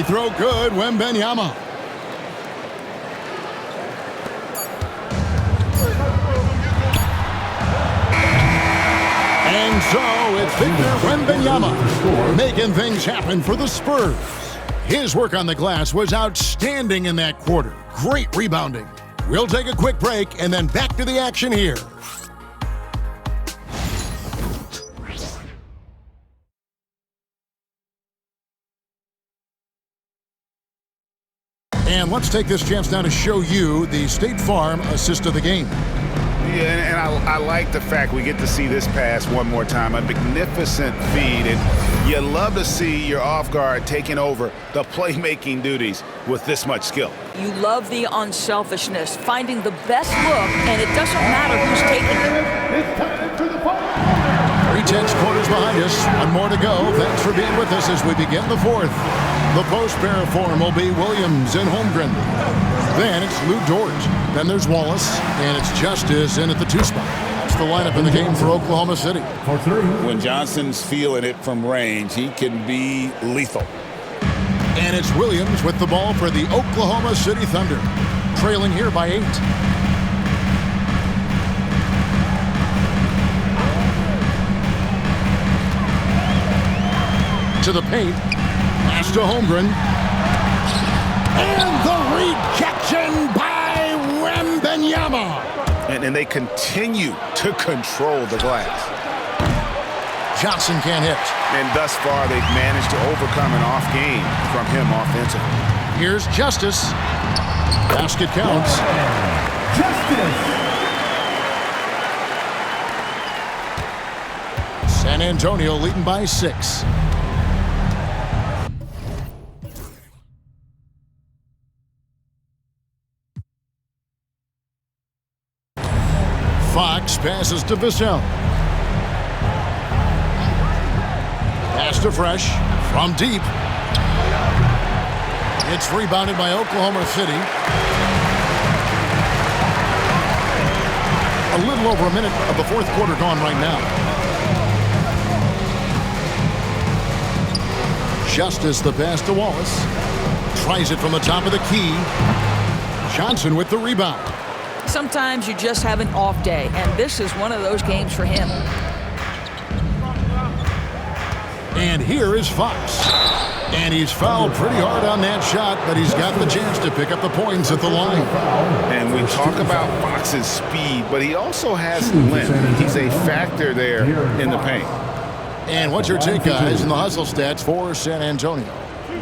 [SPEAKER 4] Free throw good, Wembanyama. And so it's Victor Wembanyama making things happen for the Spurs. His work on the glass was outstanding in that quarter. Great rebounding. We'll take a quick break and then back to the action here. And let's take this chance now to show you the State Farm assist of the game.
[SPEAKER 3] Yeah, and I like the fact we get to see this pass one more time. A magnificent feed, and you love to see your off guard taking over the playmaking duties with this much skill.
[SPEAKER 4] You love the unselfishness, finding the best look, and it doesn't matter who's taking it.
[SPEAKER 2] 3/10 quarters behind us. One more to go. Thanks for being with us as we begin the fourth. The post pair form will be Williams and Holmgren. Then it's Lou Dort. Then there's Wallace, and it's Justice in at the 2 spot. That's the lineup in the game for Oklahoma City.
[SPEAKER 8] When Johnson's feeling it from range, he can be lethal.
[SPEAKER 2] And it's Williams with the ball for the Oklahoma City Thunder, trailing here by 8. To the paint. Pass to Holmgren. And the rejection by Wembanyama.
[SPEAKER 3] And they continue to control the glass.
[SPEAKER 2] Johnson can't hit.
[SPEAKER 3] And thus far, they've managed to overcome an off game from him offensively.
[SPEAKER 2] Here's Justice. Basket counts. Justice. San Antonio leading by 6. Fox passes to Vassell. Pass to Fresh from deep. It's rebounded by Oklahoma City. A little over a minute of the fourth quarter gone right now. Justice the pass to Wallace. Tries it from the top of the key. Johnson with the rebound.
[SPEAKER 4] Sometimes you just have an off day, and this is one of those games for him.
[SPEAKER 2] And here is Fox. And he's fouled pretty hard on that shot, but he's got the chance to pick up the points at the line.
[SPEAKER 3] And we talk about Fox's speed, but he also has length. He's a factor there in the paint.
[SPEAKER 2] And what's your take, guys, in the hustle stats for San Antonio?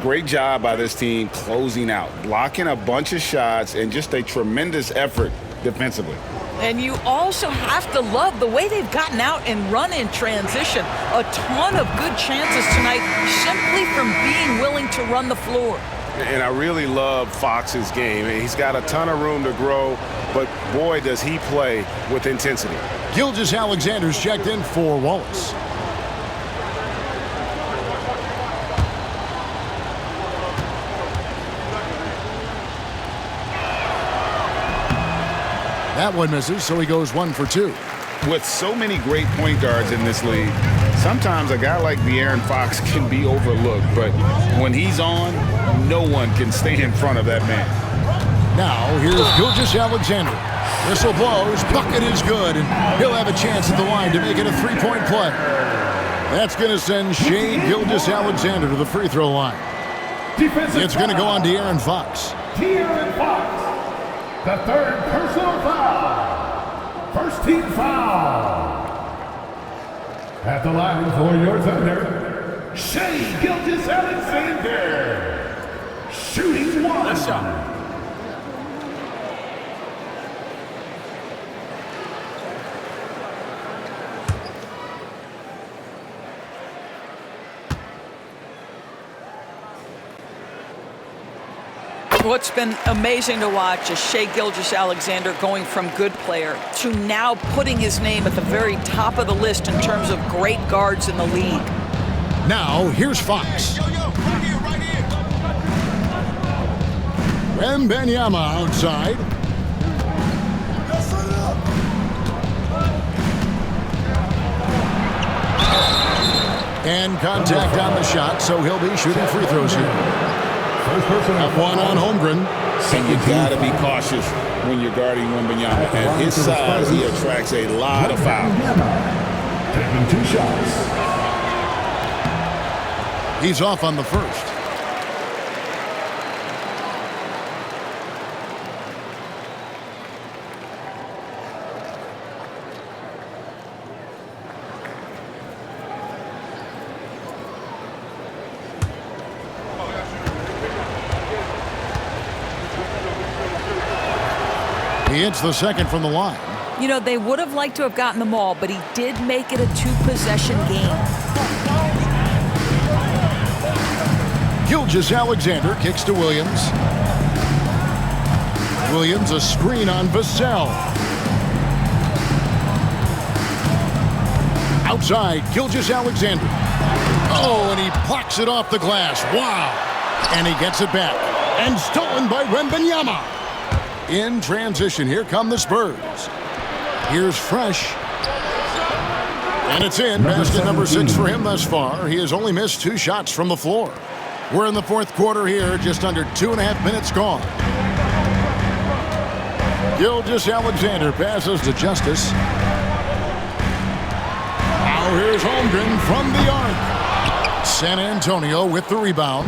[SPEAKER 3] Great job by this team closing out, blocking a bunch of shots, and just a tremendous effort defensively.
[SPEAKER 4] And you also have to love the way they've gotten out and run in transition. A ton of good chances tonight simply from being willing to run the floor.
[SPEAKER 3] And I really love Fox's game. He's got a ton of room to grow, but boy, does he play with intensity.
[SPEAKER 2] Gilgeous-Alexander's checked in for Wallace. That one misses, so he goes 1 for 2.
[SPEAKER 8] With so many great point guards in this league, sometimes a guy like De'Aaron Fox can be overlooked, but when he's on, no one can stay in front of that man.
[SPEAKER 2] Now, here's Gilgeous-Alexander. Whistle blows, bucket is good, and he'll have a chance at the line to make it a 3-point play. That's going to send Shai Gilgeous-Alexander to the free throw line. It's going to go on De'Aaron Fox.
[SPEAKER 1] De'Aaron Fox, the third personal foul. First team foul. At the line for your Thunder, Shai Gilgeous-Alexander. Shooting 1. Let's go.
[SPEAKER 4] What's been amazing to watch is Shai Gilgeous-Alexander going from good player to now putting his name at the very top of the list in terms of great guards in the league.
[SPEAKER 2] Now, here's Fox. Wembanyama outside. And contact on the shot, so he'll be shooting free throws here. Up one on Holmgren.
[SPEAKER 8] And you got to be cautious when you're guarding Wembanyama. At his size, he attracts a lot of fouls.
[SPEAKER 1] Taking 2 shots.
[SPEAKER 2] He's off on the first. He hits the second from the line.
[SPEAKER 7] You know, they would have liked to have gotten them all, but he did make it a 2-possession game.
[SPEAKER 2] Gilgeous-Alexander kicks to Williams. Williams a screen on Vassell. Outside, Gilgeous-Alexander. Oh, and he plucks it off the glass. Wow. And he gets it back. And stolen by Wembanyama. In transition, here come the Spurs. Here's Fresh. And it's in. Basket number 6 for him thus far. He has only missed 2 shots from the floor. We're in the fourth quarter here, just under 2.5 minutes gone. Gilgeous-Alexander passes to Justice. Now here's Holmgren from the arc. San Antonio with the rebound.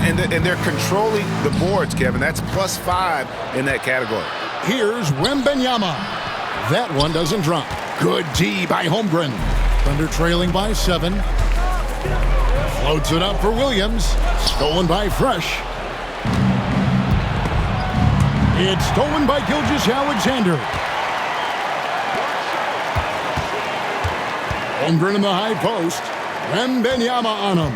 [SPEAKER 3] And they're controlling the boards, Kevin. That's +5 in that category.
[SPEAKER 2] Here's Wembanyama. That one doesn't drop. Good D by Holmgren. Thunder trailing by 7. Floats it up for Williams. Stolen by Fresh. It's stolen by Gilgeous-Alexander. Holmgren in the high post. Wembanyama on him.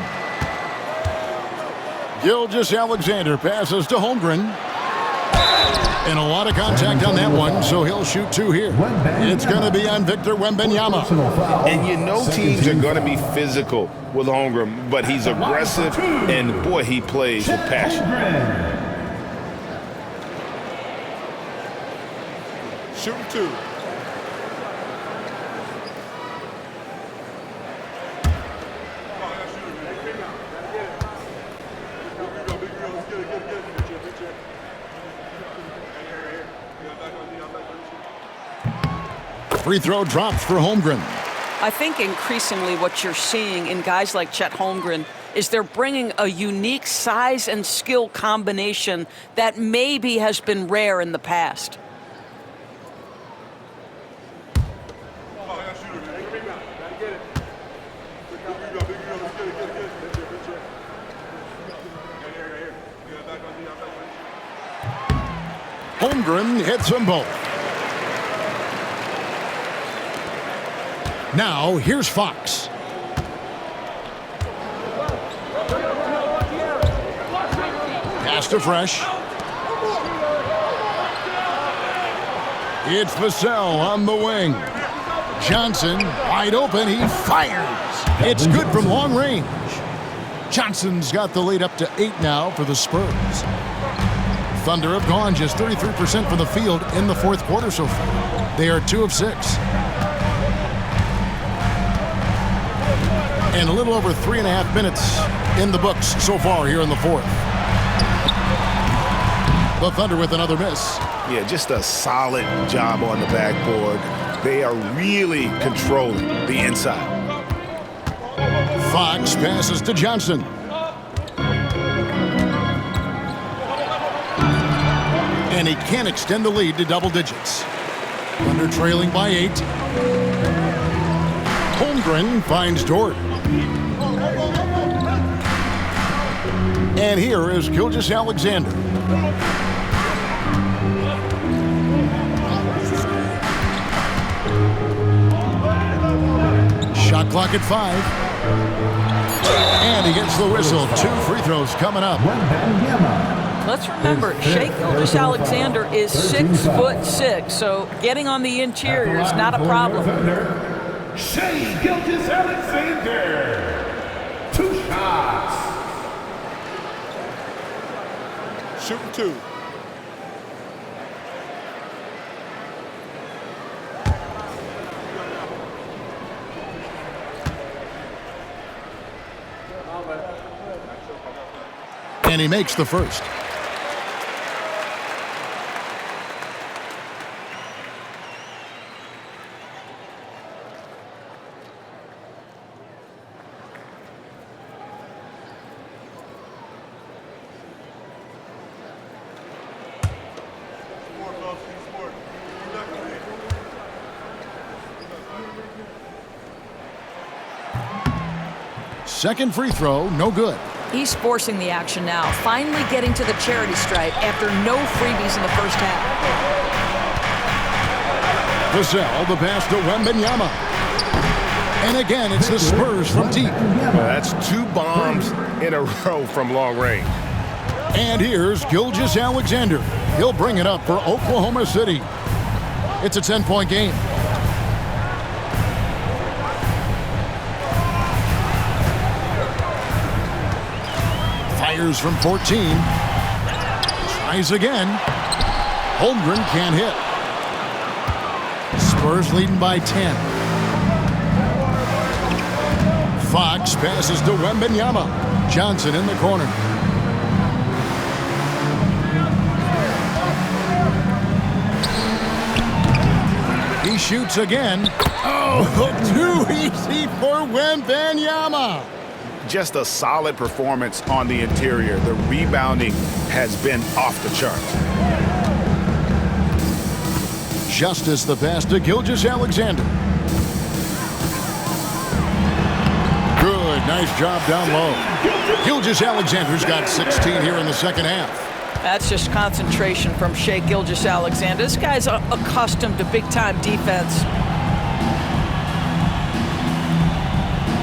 [SPEAKER 2] Gilgeous-Alexander passes to Holmgren. And a lot of contact on that one, so he'll shoot 2 here. It's going to be on Victor Wembanyama.
[SPEAKER 3] And you know teams are going to be physical with Holmgren, but he's aggressive, and boy, he plays with passion.
[SPEAKER 6] Shooting 2.
[SPEAKER 2] Free throw drops for Holmgren.
[SPEAKER 4] I think increasingly what you're seeing in guys like Chet Holmgren is they're bringing a unique size and skill combination that maybe has been rare in the past.
[SPEAKER 2] Holmgren hits them both. Now, here's Fox. Pass to Fresh. It's Vassell on the wing. Johnson, wide open, he fires. It's good from long range. Johnson's got the lead up to 8 now for the Spurs. Thunder have gone just 33% from the field in the fourth quarter so far. They are 2 of 6. And a little over 3.5 minutes in the books so far here in the fourth. The Thunder with another miss.
[SPEAKER 3] Yeah, just a solid job on the backboard. They are really controlling the inside.
[SPEAKER 2] Fox passes to Johnson. And he can't extend the lead to double digits. Thunder trailing by 8. Holmgren finds Dort. And here is Gilgeous-Alexander. Shot clock at 5. And he gets the whistle. 2 free throws coming up.
[SPEAKER 4] Let's remember, Shai Gilgeous-Alexander is 6'6", so getting on the interior is not a problem.
[SPEAKER 1] Shai Gilgeous-Alexander. 2 shots.
[SPEAKER 11] Shooting 2.
[SPEAKER 2] And he makes the first. Second free throw, no good.
[SPEAKER 7] He's forcing the action now, finally getting to the charity stripe after no freebies in the first half.
[SPEAKER 2] Vassell, the pass to Wembanyama. And again, it's the Spurs from deep.
[SPEAKER 3] That's 2 bombs in a row from long range.
[SPEAKER 2] And here's Gilgeous-Alexander. He'll bring it up for Oklahoma City. It's a 10-point game. Fires from 14. Tries again. Holmgren can't hit. Spurs leading by 10. Fox passes to Wembanyama. Johnson in the corner. He shoots again. Oh, too easy for Wembanyama.
[SPEAKER 3] Just a solid performance on the interior. The rebounding has been off the charts.
[SPEAKER 2] Justice the pass to Gilgeous-Alexander. Good, nice job down low. Gilgeous-Alexander's got 16 here in the second half.
[SPEAKER 4] That's just concentration from Shai Gilgeous-Alexander. This guy's accustomed to big-time defense.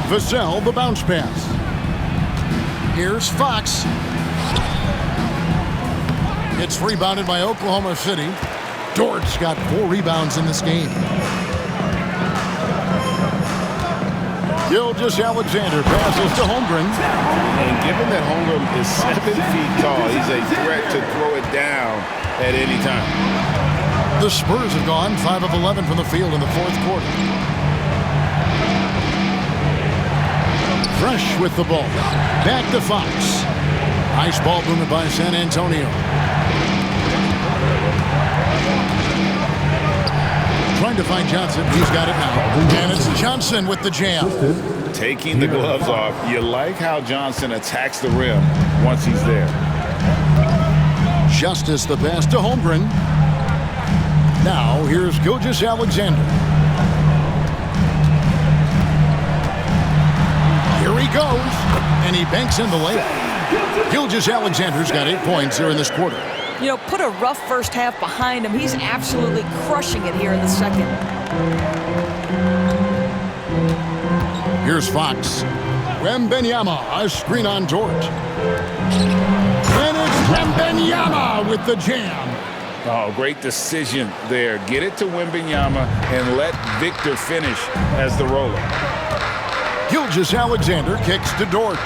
[SPEAKER 2] Vassell, the bounce pass. Here's Fox. It's rebounded by Oklahoma City. Dort's got 4 rebounds in this game. Gilgeous-Alexander passes to Holmgren.
[SPEAKER 3] And given that Holmgren is 7 feet tall, he's a threat to throw it down at any time.
[SPEAKER 2] The Spurs have gone 5 of 11 from the field in the fourth quarter. Fresh with the ball. Back to Fox. Nice ball movement by San Antonio. Trying to find Johnson. He's got it now. And it's Johnson with the jam.
[SPEAKER 8] Taking the gloves off. You like how Johnson attacks the rim once he's there.
[SPEAKER 2] Justice the pass to Holmgren. Now here's Gilgeous-Alexander. Here he goes, and he banks in the layup. Gilgeous-Alexander's got 8 points here in this quarter.
[SPEAKER 4] You know, put a rough first half behind him. He's absolutely crushing it here in the second.
[SPEAKER 2] Here's Fox. Wembanyama, a screen on Dort. And it's Wembanyama with the jam.
[SPEAKER 8] Oh, great decision there. Get it to Wembanyama and let Victor finish as the roller.
[SPEAKER 2] Gilgeous-Alexander kicks to Dort.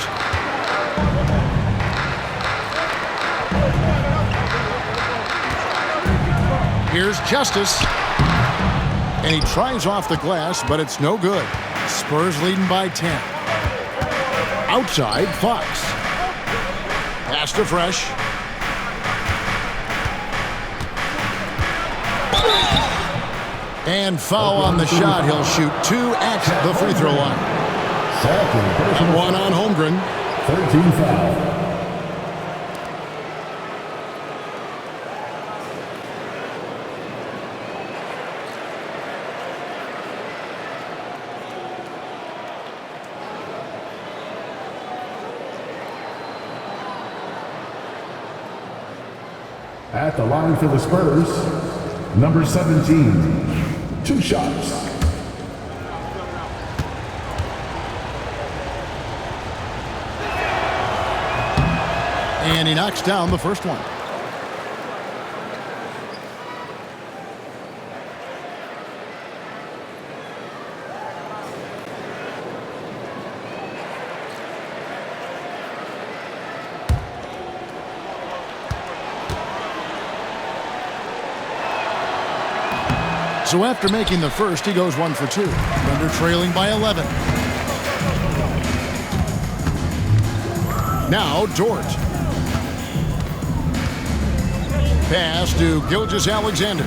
[SPEAKER 2] Here's Justice. And he tries off the glass, but it's no good. Spurs leading by 10. Outside, Fox. Pass to Fresh. And foul on the shot. He'll shoot 2 at the free throw line. And 1 on Holmgren.
[SPEAKER 1] 13 foul. At the line for the Spurs, number 17, 2 shots.
[SPEAKER 2] And he knocks down the first one. So after making the first, he goes 1 for 2. Thunder trailing by 11. Now Dort. Pass to Gilgeous-Alexander.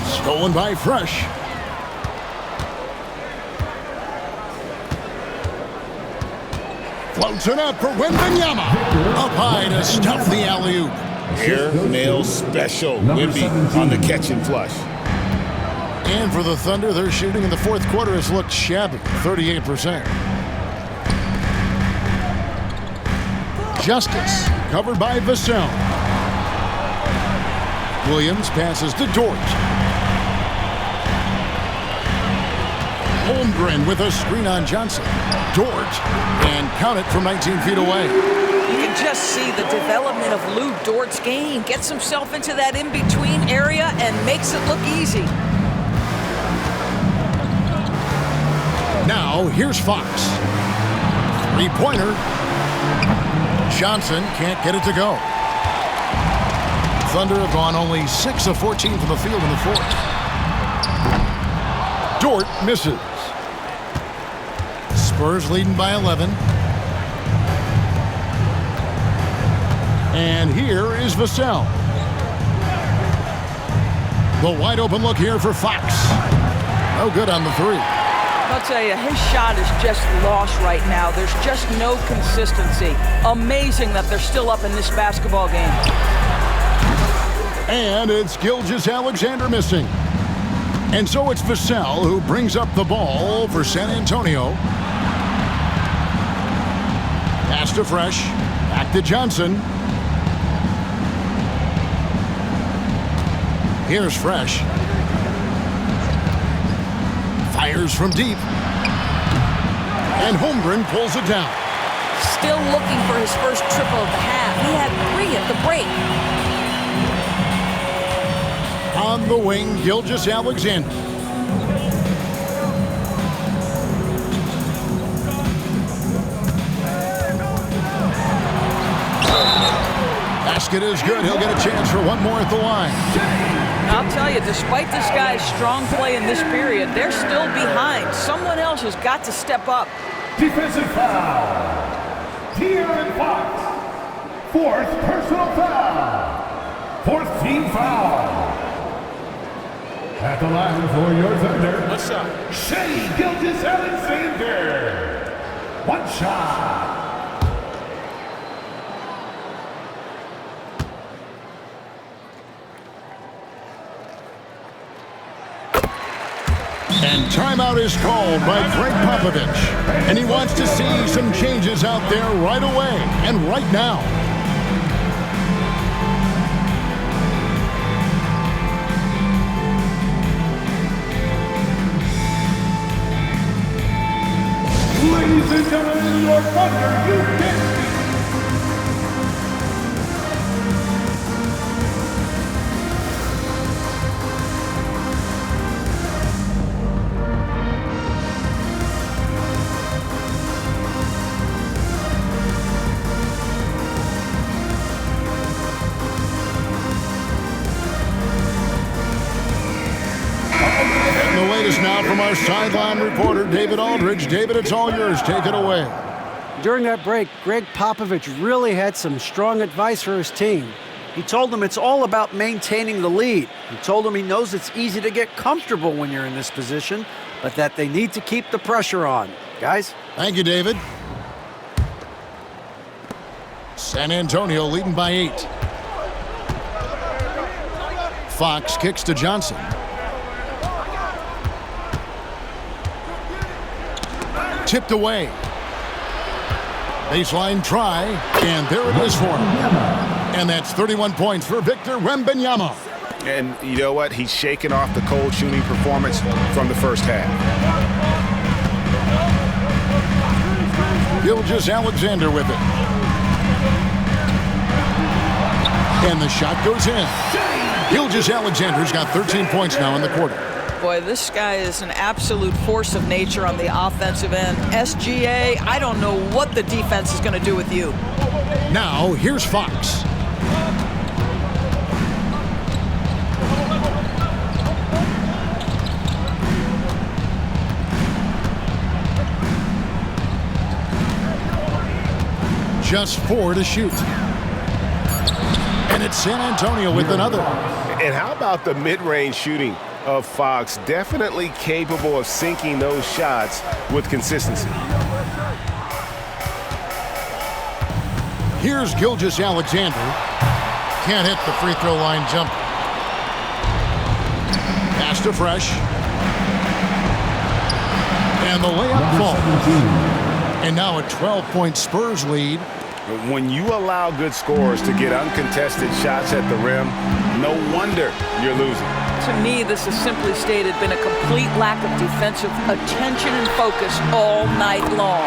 [SPEAKER 2] Stolen by Fresh. Floats it up for Wembanyama. Up high to stuff the alley-oop.
[SPEAKER 8] Air nail special. Wemby on the catch and flush.
[SPEAKER 2] And for the Thunder, their shooting in the fourth quarter has looked shabby, 38%. Justice, covered by Vassell. Williams passes to Dort. Holmgren with a screen on Johnson. Dort, and count it from 19 feet away.
[SPEAKER 4] You can just see the development of Lou Dort's game. Gets himself into that in-between area and makes it look easy.
[SPEAKER 2] Now, here's Fox. Three-pointer. Johnson can't get it to go. Thunder have gone only 6 of 14 from the field in the fourth. Dort misses. Spurs leading by 11. And here is Vassell. The wide open look here for Fox. No good on the 3.
[SPEAKER 4] I'll tell you, his shot is just lost right now. There's just no consistency. Amazing that they're still up in this basketball game.
[SPEAKER 2] And it's Gilgeous-Alexander missing. And so it's Vassell who brings up the ball for San Antonio. Pass to Fresh. Back to Johnson. Here's Fresh. Fires from deep. And Holmgren pulls it down.
[SPEAKER 7] Still looking for his first triple of the half. He had 3 at the break.
[SPEAKER 2] On the wing, Gilgeous-Alexander. Basket is good. He'll get a chance for one more at the line.
[SPEAKER 4] I'll tell you, despite this guy's strong play in this period, they're still behind. Someone else has got to step up.
[SPEAKER 1] Defensive foul. De'Aaron Fox. 4th personal foul. 4th team foul. At the line for your Thunder.
[SPEAKER 11] What's up?
[SPEAKER 1] Shea Gilgeous-Alexander. 1 shot.
[SPEAKER 2] And timeout is called by Greg Popovich. And he wants to see some changes out there right away and right now.
[SPEAKER 1] Ladies and gentlemen, your Thunder, you can
[SPEAKER 2] now from our sideline reporter, David Aldridge. David, it's all yours. Take it away.
[SPEAKER 5] During that break, Greg Popovich really had some strong advice for his team. He told them it's all about maintaining the lead. He told them he knows it's easy to get comfortable when you're in this position, but that they need to keep the pressure on. Guys?
[SPEAKER 2] Thank you, David. San Antonio leading by 8. Fox kicks to Johnson. Tipped away. Baseline try, and there it is for him. And that's 31 points for Victor Wembanyama.
[SPEAKER 3] And you know what? He's shaking off the cold shooting performance from the first half.
[SPEAKER 2] Gilgeous-Alexander with it. And the shot goes in. Gilgeous-Alexander's got 13 points now in the quarter.
[SPEAKER 4] Boy, this guy is an absolute force of nature on the offensive end. SGA, I don't know what the defense is going to do with you.
[SPEAKER 2] Now, here's Fox. Just 4 to shoot. And it's San Antonio with another.
[SPEAKER 3] And how about the mid-range shooting of Fox? Definitely capable of sinking those shots with consistency.
[SPEAKER 2] Here's Gilgeous-Alexander. Can't hit the free throw line jumper. Pass to Fresh. And the layup falls. And now a 12-point Spurs lead.
[SPEAKER 3] When you allow good scorers to get uncontested shots at the rim, no wonder you're losing.
[SPEAKER 4] To me, this has simply stated been a complete lack of defensive attention and focus all night long.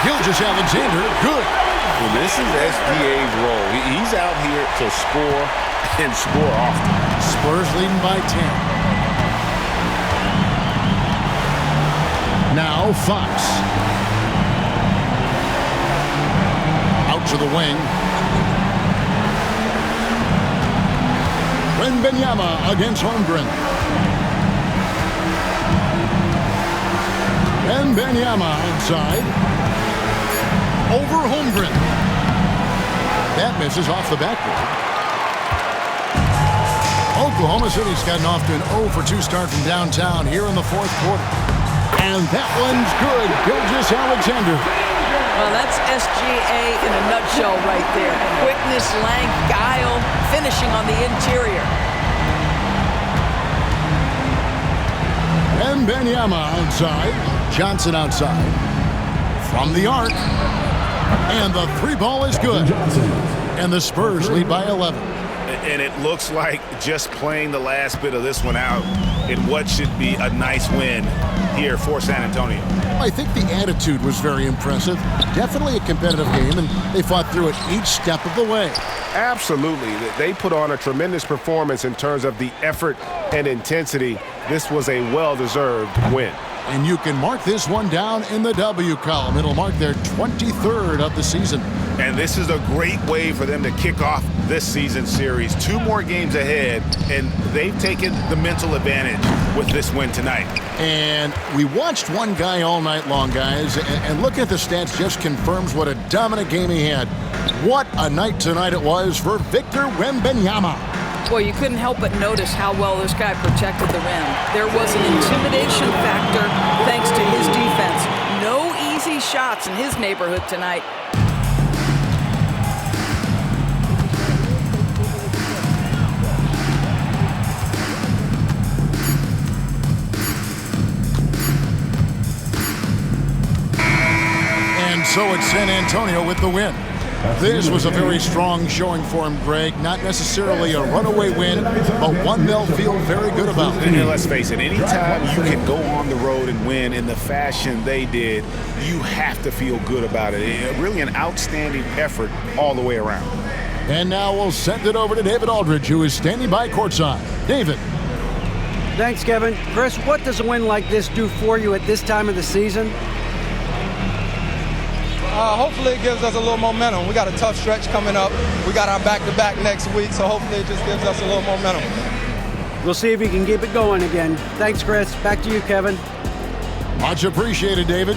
[SPEAKER 2] Gilgeous-Alexander, good.
[SPEAKER 3] Well, this is SGA's role. He's out here to score and score often.
[SPEAKER 2] Spurs leading by 10. Now Fox. Out to the wing. Wembanyama against Holmgren. Wembanyama outside. Over Holmgren. That misses off the backboard. Oklahoma City's gotten off to an 0-for-2 start from downtown here in the fourth quarter. And that one's good. Gilgeous-Alexander.
[SPEAKER 4] Well, that's SGA in a nutshell right there. Quickness, length, guile, finishing on the interior.
[SPEAKER 2] Wembanyama outside. Johnson outside. From the arc. And the three ball is good. And the Spurs lead by 11.
[SPEAKER 3] And it looks like just playing the last bit of this one out in what should be a nice win here for San Antonio.
[SPEAKER 2] I think the attitude was very impressive. Definitely a competitive game, and they fought through it each step of the way.
[SPEAKER 3] Absolutely. They put on a tremendous performance in terms of the effort and intensity. This was a well-deserved win.
[SPEAKER 2] And you can mark this one down in the W column. It'll mark their 23rd of the season.
[SPEAKER 3] And this is a great way for them to kick off this season series. 2 more games ahead, and they've taken the mental advantage with this win tonight.
[SPEAKER 2] And we watched one guy all night long, guys, and looking at the stats just confirms what a dominant game he had. What a night tonight it was for Victor Wembanyama.
[SPEAKER 4] Well, you couldn't help but notice how well this guy protected the rim. There was an intimidation factor thanks to his defense. No easy shots in his neighborhood tonight.
[SPEAKER 2] And so it's San Antonio with the win. This was a very strong showing for him, Greg. Not necessarily a runaway win, but one they'll feel very good about.
[SPEAKER 3] And let's face it, anytime you can go on the road and win in the fashion they did, you have to feel good about it. Really an outstanding effort all the way around.
[SPEAKER 2] And now we'll send it over to David Aldridge, who is standing by courtside. David.
[SPEAKER 5] Thanks, Kevin. Chris, what does a win like this do for you at this time of the season?
[SPEAKER 12] Hopefully it gives us a little momentum. We got a tough stretch coming up. We got our back-to-back next week, so hopefully it just gives us a little momentum.
[SPEAKER 5] We'll see if he can keep it going again. Thanks, Chris. Back to you, Kevin.
[SPEAKER 2] Much appreciated, David.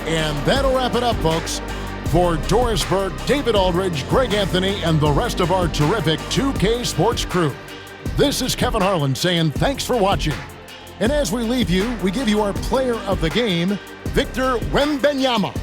[SPEAKER 2] And that'll wrap it up, folks. For Doris Burke, David Aldridge, Greg Anthony, and the rest of our terrific 2K Sports crew, this is Kevin Harlan saying thanks for watching. And as we leave you, we give you our player of the game, Victor Wembanyama.